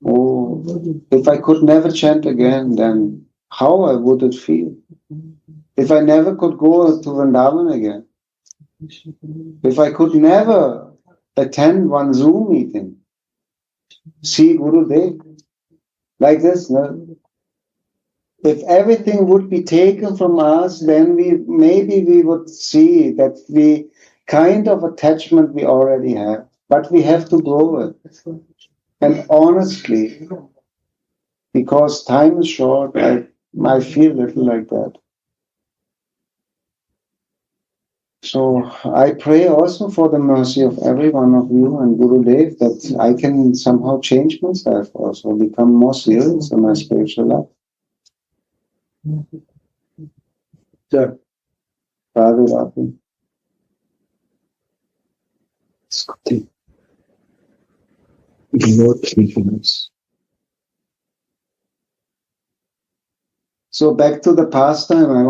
Oh, if I could never chant again, then how would it feel? If I never could go to Vrindavan again, if I could never attend one Zoom meeting, see Guru Dev, like this, no? If everything would be taken from us, then maybe we would see that we kind of attachment we already have, but we have to grow it. And honestly, because time is short, I feel little like that. So I pray also for the mercy of every one of you and Guru Dev that I can somehow change myself also, become more serious in my spiritual life. Sir. Radha, Radha. The Lord keeping us. So back to the pastime, I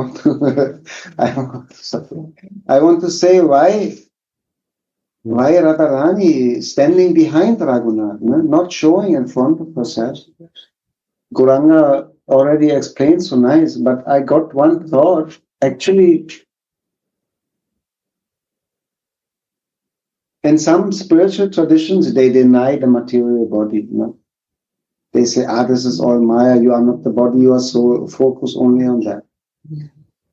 want to say why Radharani is standing behind Raghunath, not showing in front of herself. Gauranga already explained so nice, but I got one thought. Actually, in some spiritual traditions, they deny the material body. They say, this is all Maya, you are not the body, you are so focused only on that.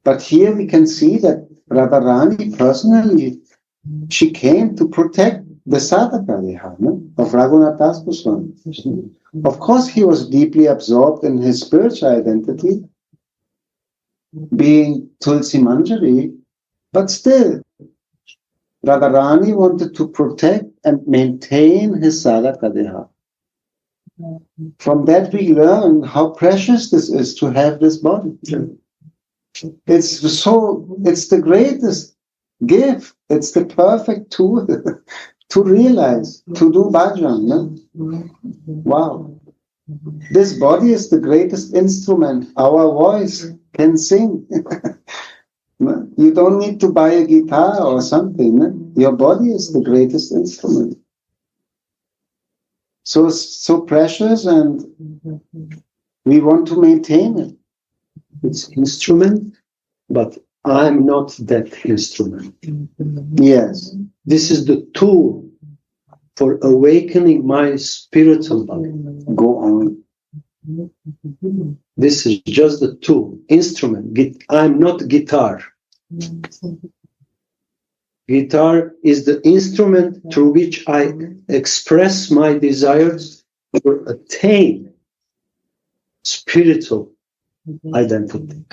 But here we can see that Radharani personally, she came to protect the sadhaka of Raghunath Das Goswami. Of course, he was deeply absorbed in his spiritual identity, being Tulsi Manjari, but still, Radharani wanted to protect and maintain his sadhaka deha. From that we learn how precious this is to have this body. It's the greatest gift. It's the perfect tool to realize, to do bhajan. No? Wow. This body is the greatest instrument. Our voice can sing. You don't need to buy a guitar or something. No? Your body is the greatest instrument. So precious, and we want to maintain it. It's instrument, but I'm not that instrument. Yes. This is the tool for awakening my spiritual body. Go on. This is just the tool, instrument. I'm not guitar. Guitar is the instrument through which I express my desires to attain spiritual identity.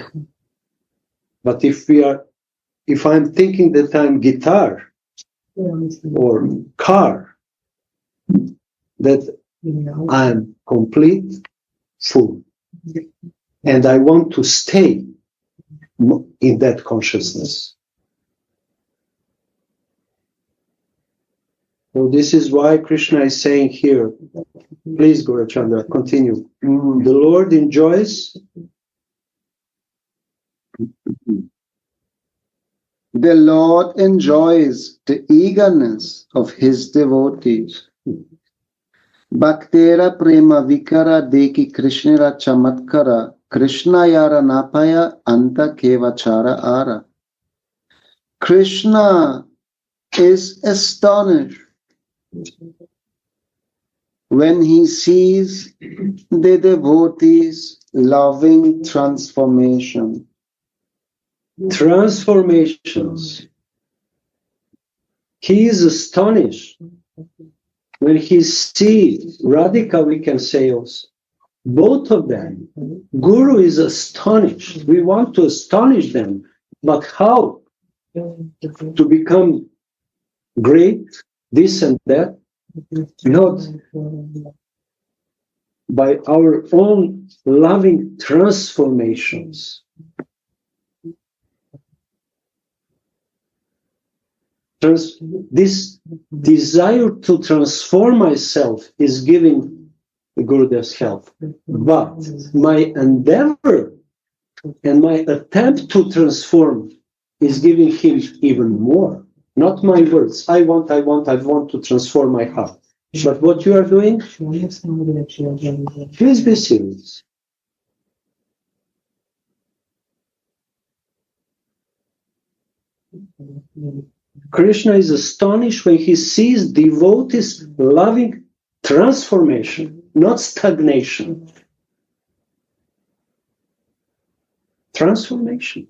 But if I'm thinking that I'm guitar or car, that I'm complete fool. And I want to stay in that consciousness. So this is why Krishna is saying here, please Gaurachandra, continue. The Lord enjoys. The Lord enjoys the eagerness of his devotees. Bhaktera prema vikara deki Krishnara chamatkara Krishna yara napaya anta kevachara ara. Krishna is astonished when he sees the devotees' loving transformation. Transformations. He is astonished when he sees Radhika, we can say also. Both of them. Guru is astonished. We want to astonish them. But how? To become great, this and that, not by our own loving transformations. This desire to transform myself is giving the Gurudev's help. But my endeavor and my attempt to transform is giving him even more. Not my words. I want to transform my heart. But what you are doing, please be serious. Krishna is astonished when he sees devotees loving transformation, not stagnation. Transformation.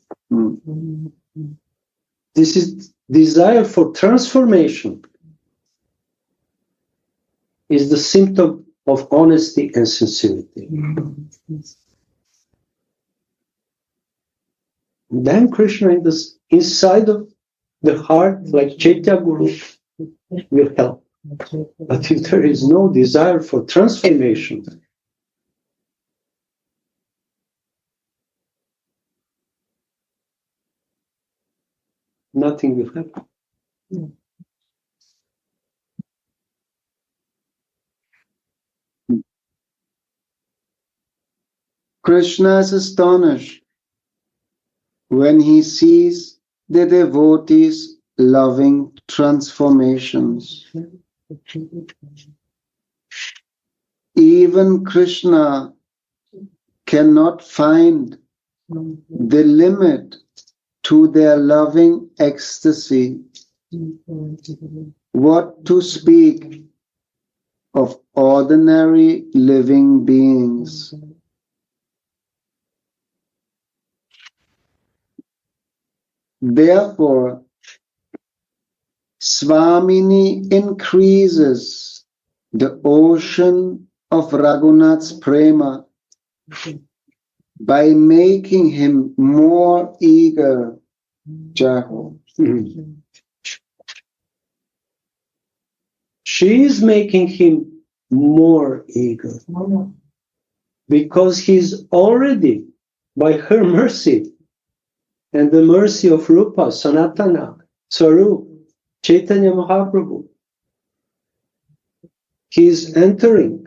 This is desire for transformation is the symptom of honesty and sincerity. Then Krishna inside of the heart, like Chaitya Guru, will help. But if there is no desire for transformation, nothing will happen. Krishna is astonished when he sees the devotees loving transformations. Even Krishna cannot find the limit to their loving ecstasy. What to speak of ordinary living beings? Therefore, Swamini increases the ocean of Raghunath's prema by making him more eager. She is making him more eager because he's already, by her mercy and the mercy of Rupa, Sanatana, Swarup, Chaitanya Mahaprabhu, he is entering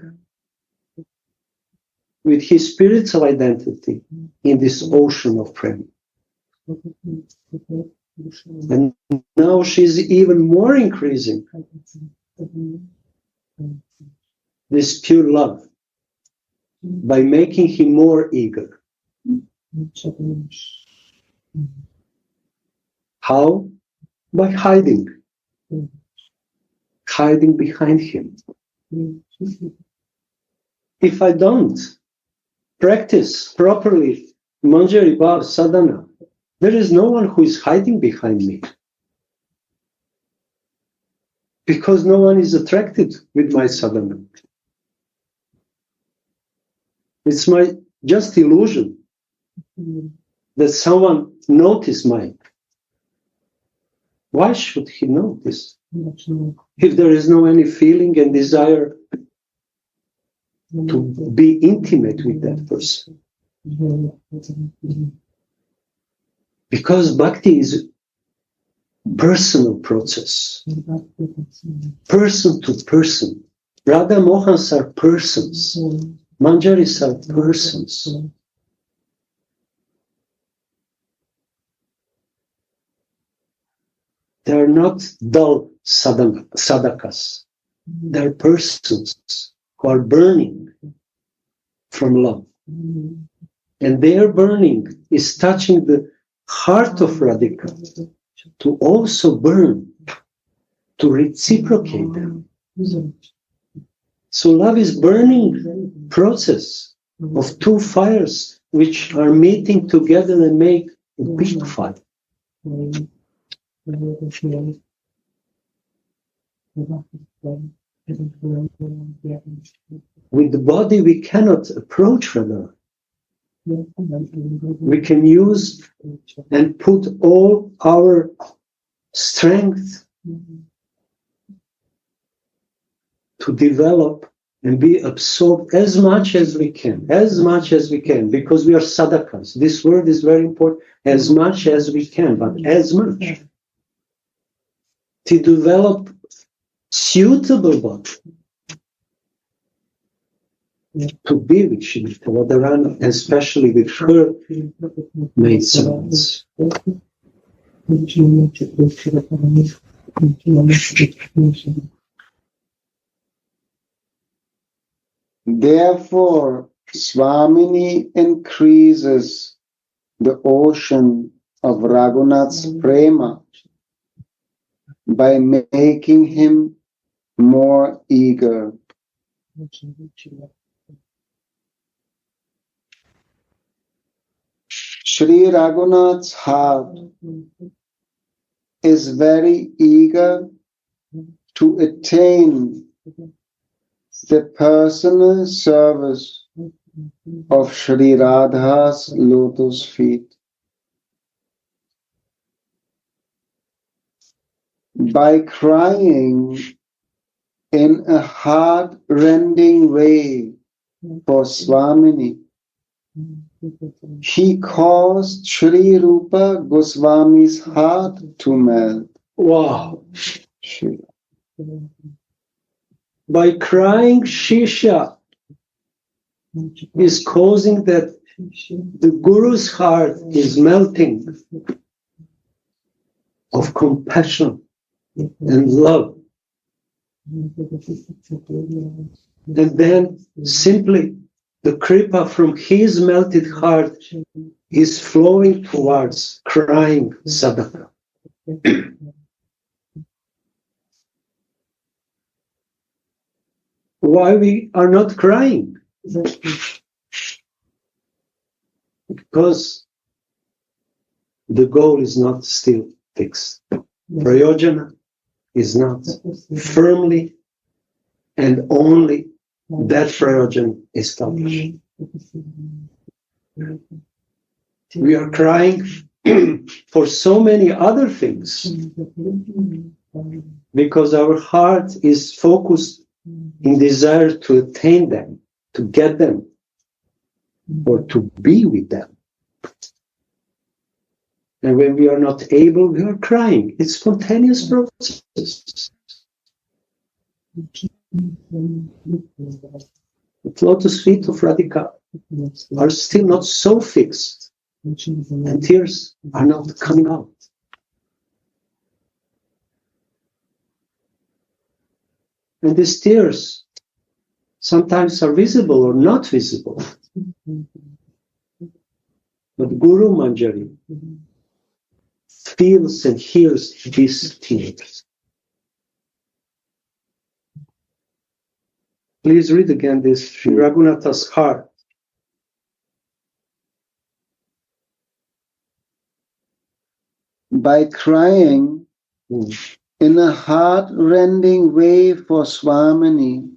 with his spiritual identity in this ocean of prema. And now she's even more increasing this pure love by making him more eager. How? By hiding behind him. If I don't practice properly Manjari Bhav Sadhana, there is no one who is hiding behind me. Because no one is attracted with my sadhana. It's my just illusion that someone noticed mine. Why should he notice? If there is no any feeling and desire to be intimate with that person. Because bhakti is personal process. Person to person. Radha Mohans are persons. Manjaris are persons. They are not dull sadhakas. They are persons who are burning from love. And their burning is touching the heart of Radhika to also burn, to reciprocate them. So love is burning process of two fires which are meeting together and make a big fire. With the body we cannot approach Radha. We can use and put all our strength to develop and be absorbed as much as we can, because we are sadhakas. This word is very important, as much as we can, but as much. to develop suitable body to be with Shri Radharani, and especially with her maidservants. Therefore, Swamini increases the ocean of Raghunath's prema by making him more eager. Shri Raghunath's heart is very eager to attain the personal service of Shri Radha's lotus feet. By crying in a heart-rending way for Swamini, he caused Shri Rupa Goswami's heart to melt. Wow! By crying, Shishya is causing that the Guru's heart is melting of compassion and love. And then simply the kripa from his melted heart is flowing towards crying sadhaka. Why we are not crying? Because the goal is not still fixed. Prayojana is not firmly and only that prayojana established. We are crying for so many other things because our heart is focused in desire to attain them, to get them, or to be with them. And when we are not able, we are crying. It's spontaneous process. The lotus feet of Radhika are still not so fixed, and tears are not coming out. And these tears sometimes are visible or not visible. But Guru Manjari feels and hears these tears. Please read again this Sri Raghunatha's heart. By crying in a heart-rending way for Swamini,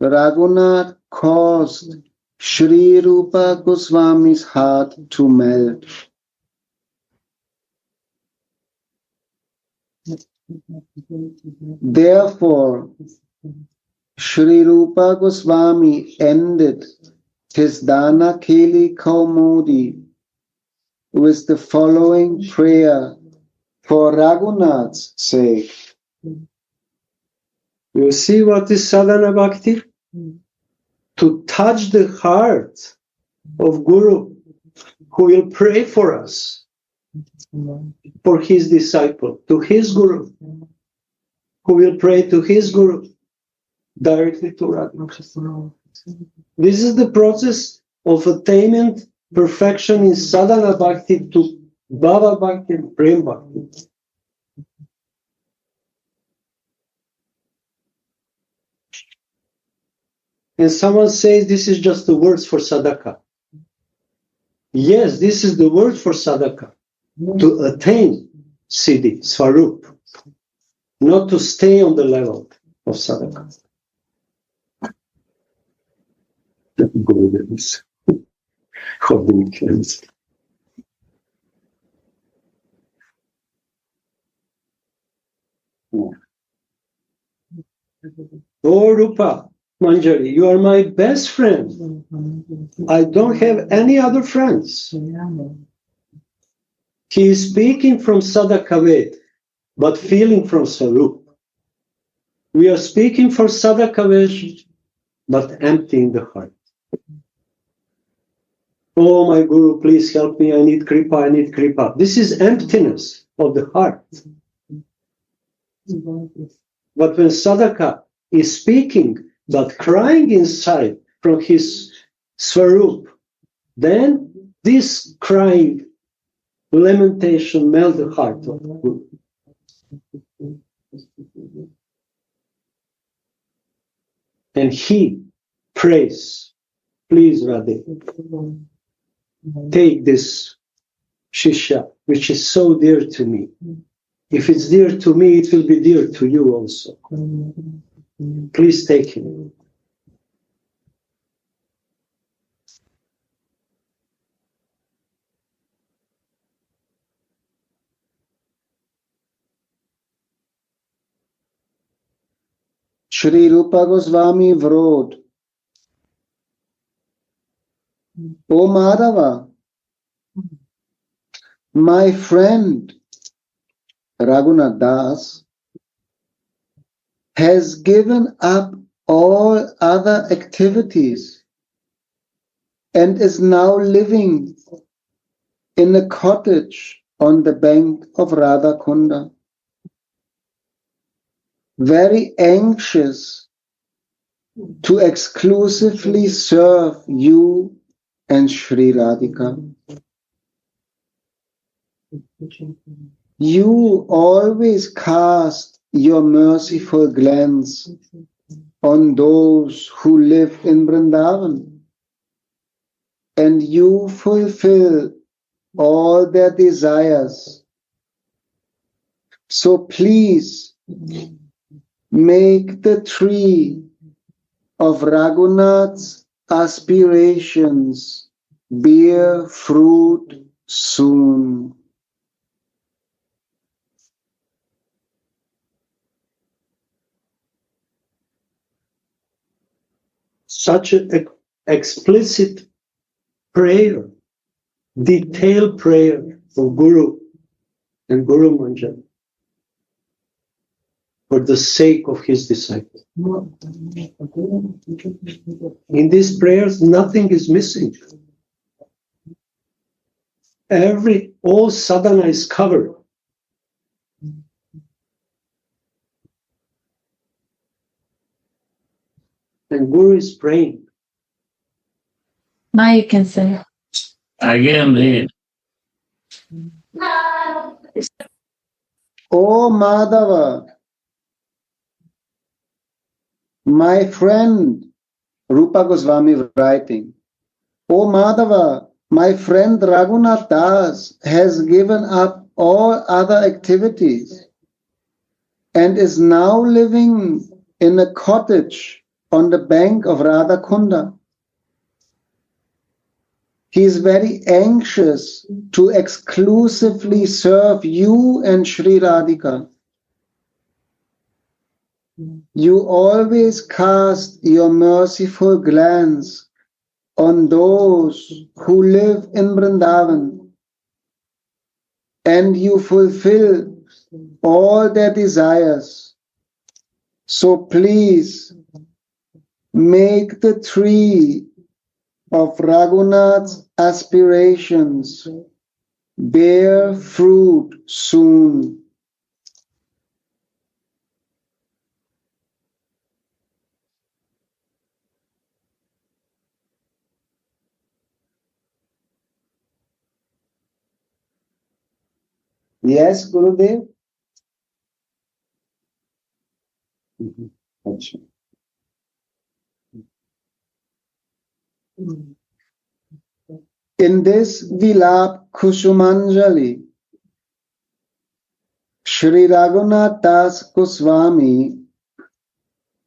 Raghunath caused Shri Rupa Goswami's heart to melt. Therefore, Shri Rupa Goswami ended his Dana Keli Kaumudi with the following prayer for Raghunath's sake. You see what is sadhana bhakti? To touch the heart of Guru who will pray for us, for his disciple, to his Guru, who will pray to his Guru directly to Radha. This is the process of attainment, perfection in sadhana bhakti to bhava bhakti and prem bhakti. And someone says this is just the words for sadhaka. Yes, this is the word for sadhaka. To attain siddhi, svarup, not to stay on the level of sadhaka. Oh, Rupa Manjari, you are my best friend. I don't have any other friends. He is speaking from Sadhaka Ved. but feeling from Swarup. We are speaking for Sadhakavesh, but emptying the heart. Oh, my Guru, please help me. I need Kripa, I need Kripa. This is emptiness of the heart. But when Sadhaka is speaking, but crying inside from his Swarup, then this crying lamentation melts the heart of the Guru. And he prays, please, Radhe, take this Shishya, which is so dear to me. If it's dear to me, it will be dear to you also. Please take him. Shri Rupa Goswami wrote, O Madhava, my friend Raghunath Das has given up all other activities and is now living in a cottage on the bank of Radha Kunda, very anxious to exclusively serve you and Sri Radhika. You always cast your merciful glance on those who live in Vrindavan, and you fulfill all their desires. So please make the tree of Raghunath's aspirations bear fruit soon. Such an explicit prayer, detailed prayer for Guru and Guru Manjari for the sake of his disciples. In these prayers, nothing is missing. All sadhana is covered. And Guru is praying. Now you can say. Again, O Madhava, my friend, Rupa Goswami writing, O Madhava, my friend Raghunath Das has given up all other activities and is now living in a cottage on the bank of Radha Kunda. He is very anxious to exclusively serve you and Sri Radhika. You always cast your merciful glance on those who live in Vrindavan, and you fulfill all their desires. So please make the tree of Raghunath's aspirations bear fruit soon. Yes, Gurudev? In this Vilapa Kusumanjali, Sri Raghunath Das Goswami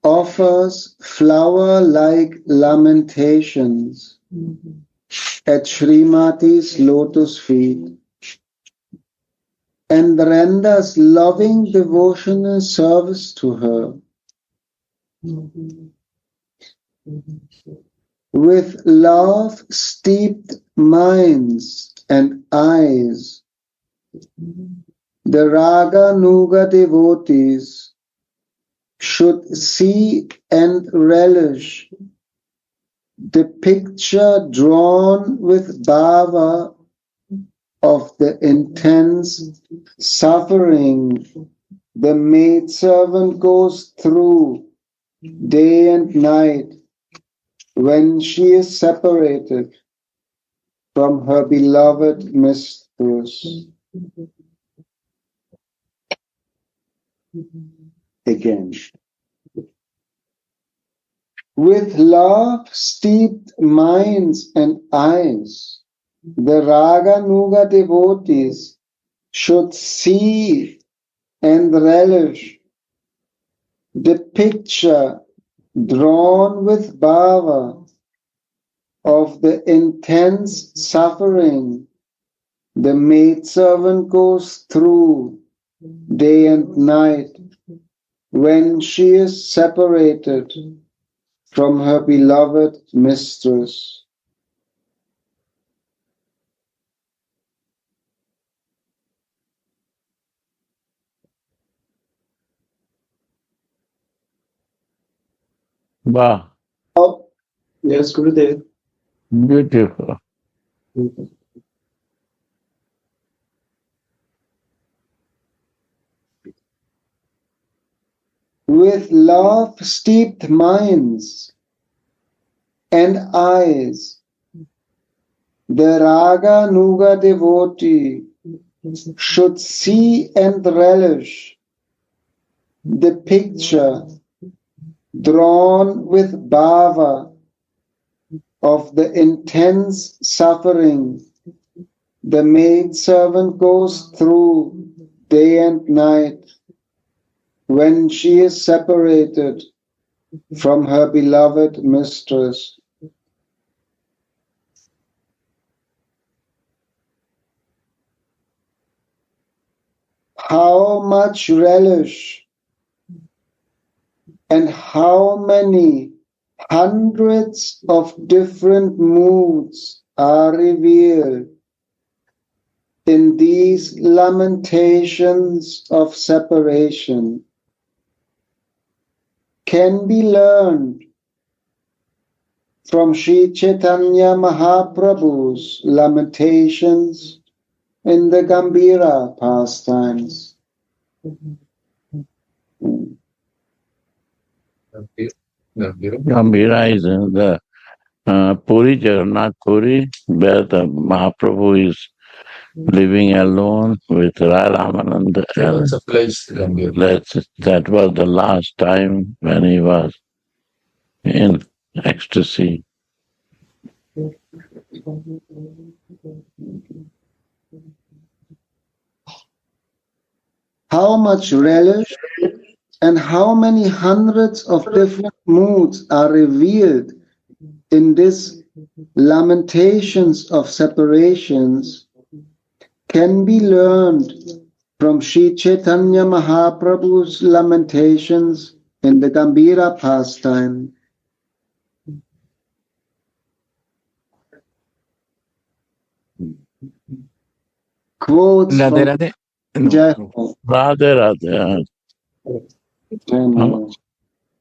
offers flower-like lamentations at Srimati's lotus feet and renders loving devotional service to her. With love-steeped minds and eyes, the Raga Nuga devotees should see and relish the picture drawn with bhava of the intense suffering the maidservant goes through day and night when she is separated from her beloved mistress. Again. With love steeped minds and eyes, the Raga Nuga devotees should see and relish the picture drawn with bhava of the intense suffering the maidservant goes through day and night when she is separated from her beloved mistress. Wow, Oh, Yes, Gurudev. beautiful. with love steeped minds and eyes, the Raga Nuga devotee should see and relish the picture drawn with bhava of the intense suffering the maidservant goes through day and night when she is separated from her beloved mistress. How much relish and how many hundreds of different moods are revealed in these lamentations of separation can be learned from Sri Chaitanya Mahaprabhu's lamentations in the Gambhira pastimes. Gambhira is in the Puri, Jagannath Puri, where the Mahaprabhu is living alone with Radhamananda. It's a place, Gambhir. That was the last time when he was in ecstasy. How much relish and how many hundreds of different moods are revealed in this lamentations of separations can be learned from Sri Chaitanya Mahaprabhu's lamentations in the Gambhira pastime. Quotes Radhe from Radhe. Jai Radhe Radhe. Ho.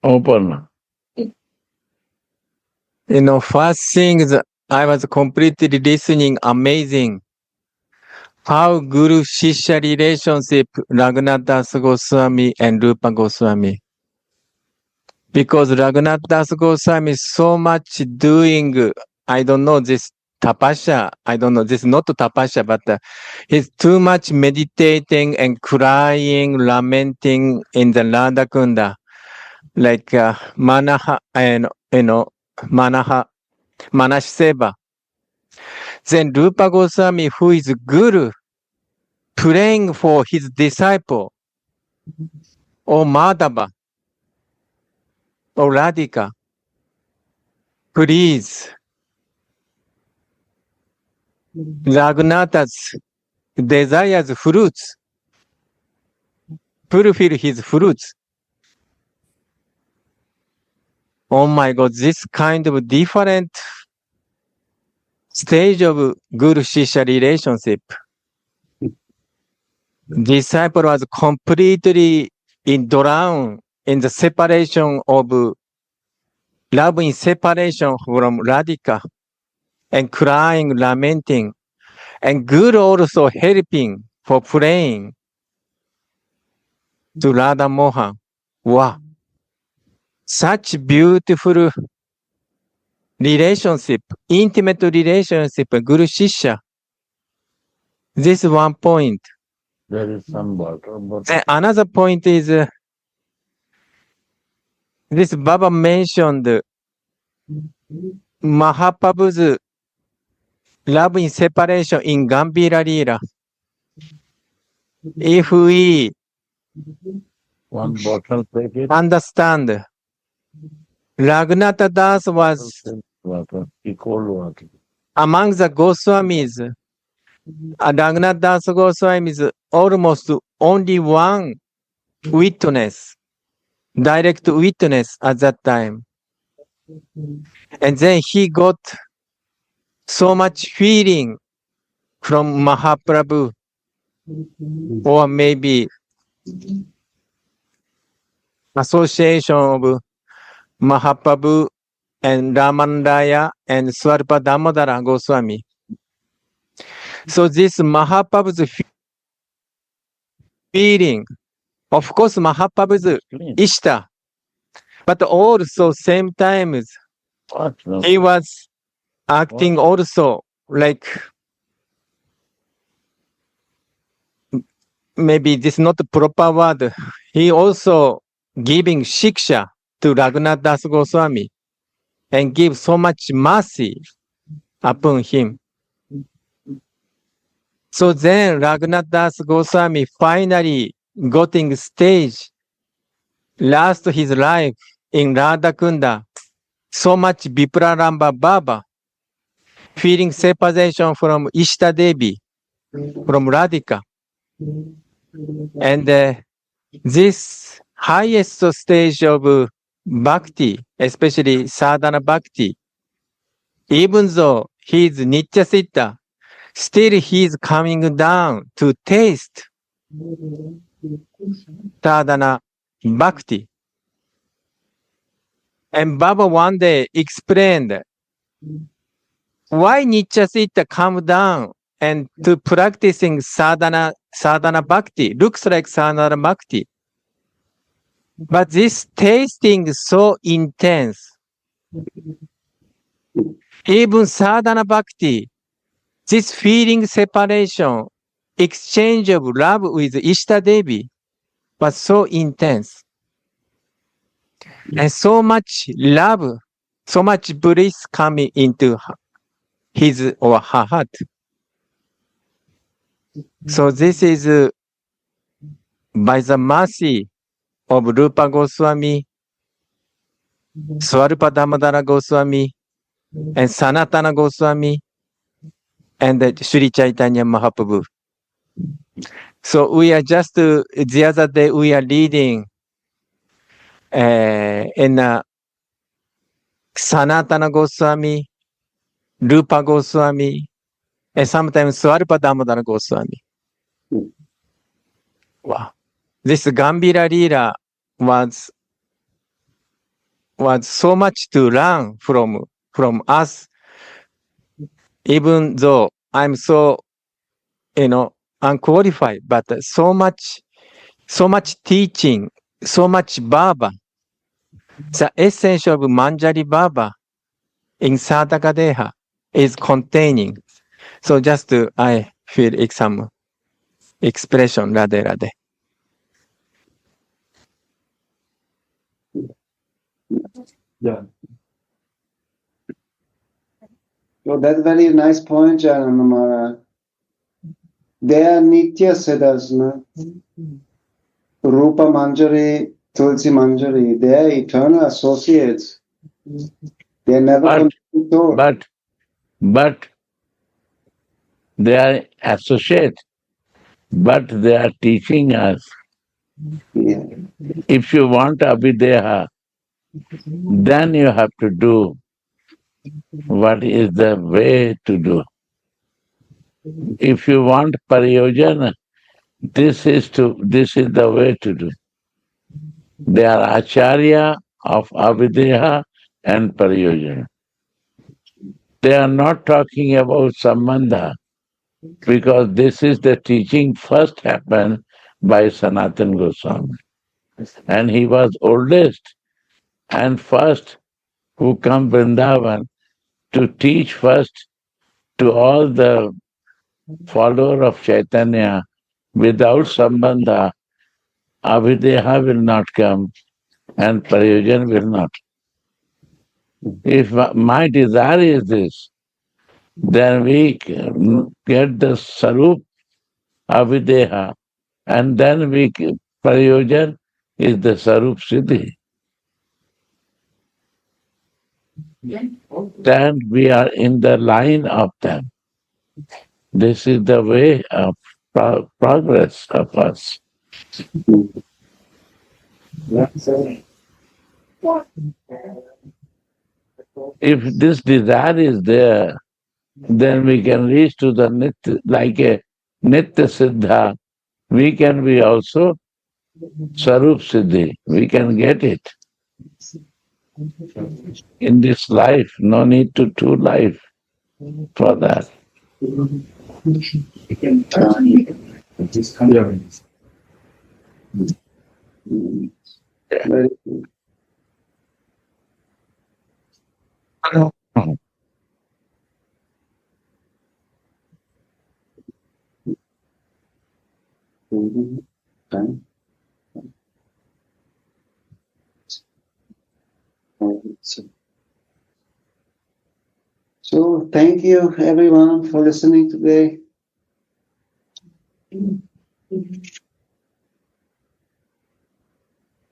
Open. First thing is I was completely listening, amazing. How Guru Shishya relationship Raghunath Das Goswami and Rupa Goswami. Because Raghunath Das Goswami is so much doing, I don't know, this tapasya, I don't know, this is not tapasya, but he's too much meditating and crying, lamenting in the Radha Kunda. Like Manaha and, Manash Seva. Then Rupa Goswami, who is Guru, praying for his disciple, or Madhava, or Radhika. Please, Raghunatha's desires fruits, fulfill his fruits. Oh my God, this kind of different stage of Guru Shishya relationship. disciple was completely drowned in the separation of love in separation from Radhika and crying, lamenting, and Guru also helping for praying to Radha Mohan. Wow, such beautiful relationship, intimate relationship, Guru Shishya. This is one point. There is some water, but Then another point is this Baba mentioned Mahaprabhu's love in separation in Gambhira Leela. If we one bottle take it. understand, Raghunatha Das was Water, cold water. among the Goswamis. Raghunath Das Goswami is almost only one witness, direct witness at that time. And then he got so much feeling from Mahaprabhu, or maybe association of Mahaprabhu and Ramanraya and Swarpa Damodara Goswami. So this Mahaprabhu's feeling, of course Mahaprabhu's Clean. Ishta, but also same times What? No. he was acting also like, maybe this is not the proper word, he also giving shiksha to Raghunath Das Goswami and give so much mercy upon him. So then Raghunath Das Goswami finally got in stage, last his life in Radha Kunda, so much Vipraramba Baba, feeling separation from Ishta Devi, from Radhika. And this highest stage of bhakti, especially sadhana bhakti, even though he is Nityasiddha, still he is coming down to taste sadhana bhakti. And Baba one day explained why Nityasiddha come down and to practicing sadhana bhakti, looks like sadhana bhakti. But this tasting is so intense. Even sadhana bhakti, this feeling separation, exchange of love with Ishta Devi was so intense. And so much love, so much bliss coming into his or her heart. So this is by the mercy of Rupa Goswami, Swarupa Damodara Goswami, and Sanatana Goswami, and Sri Chaitanya Mahaprabhu. So we are just, the other day we are reading in Sanatana Goswami, Rupa Goswami, and sometimes Swarupa Damodara Goswami. Wow. This Gambhira Leela was so much to learn from us, even though I'm so, unqualified, but so much teaching, so much Baba. The essence of Manjari Baba in Sadhaka Deha is containing. So just I feel some expression, Radhe Radhe. Yeah. So that's very nice point, Janamara. They are Nitya Siddhas, no? Rupa Manjari, Tulsi Manjari, they are eternal associates. They are never But they are associates, but they are teaching us. Yeah. If you want Abhideha, then you have to do what is the way to do. If you want Pariyojana, This is the way to do. They are Acharya of Avideha and Pariyojana. They are not talking about Sambandha, because this is the teaching first happened by Sanatana Goswami. And he was oldest and first who come Vrindavan to teach first to all the follower of Chaitanya. Without Sambandha, Avideha will not come and Prayojan will not. If my desire is this, then we get the Sarup Avideha, and then Prayojan is the Sarup Siddhi. Then we are in the line of them. This is the way of progress of us. If this desire is there, then we can reach to the Nitya, like a Nitya Siddha. We can be also Sarup Siddhi. We can get it. In this life, no need to two life for that. Very good. So thank you everyone for listening today.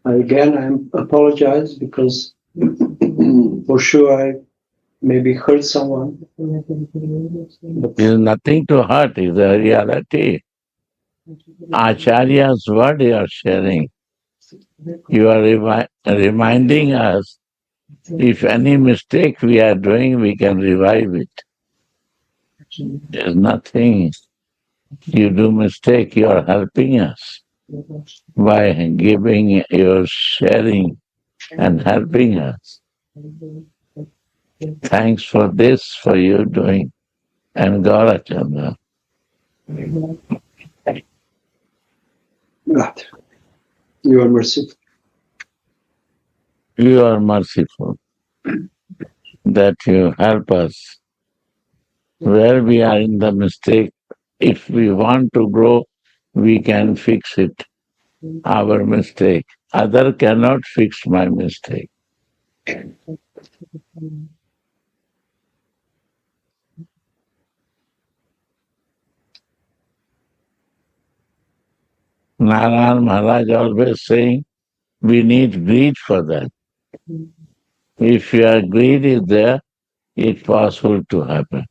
Again, I apologize because for sure I maybe hurt someone. There's nothing to hurt, it's a reality. Acharya's word you are sharing. You are reminding us, if any mistake we are doing, we can revive it. There's nothing. You do mistake, you are helping us by giving your sharing and helping us. Thanks for this, for you doing. And Gaurachandra. God, you are merciful. You are merciful that you help us. Where we are in the mistake, if we want to grow, we can fix it. Our mistake. Other cannot fix my mistake. Narayan Maharaj always saying, we need greed for that. If your greed is there, it's possible to happen.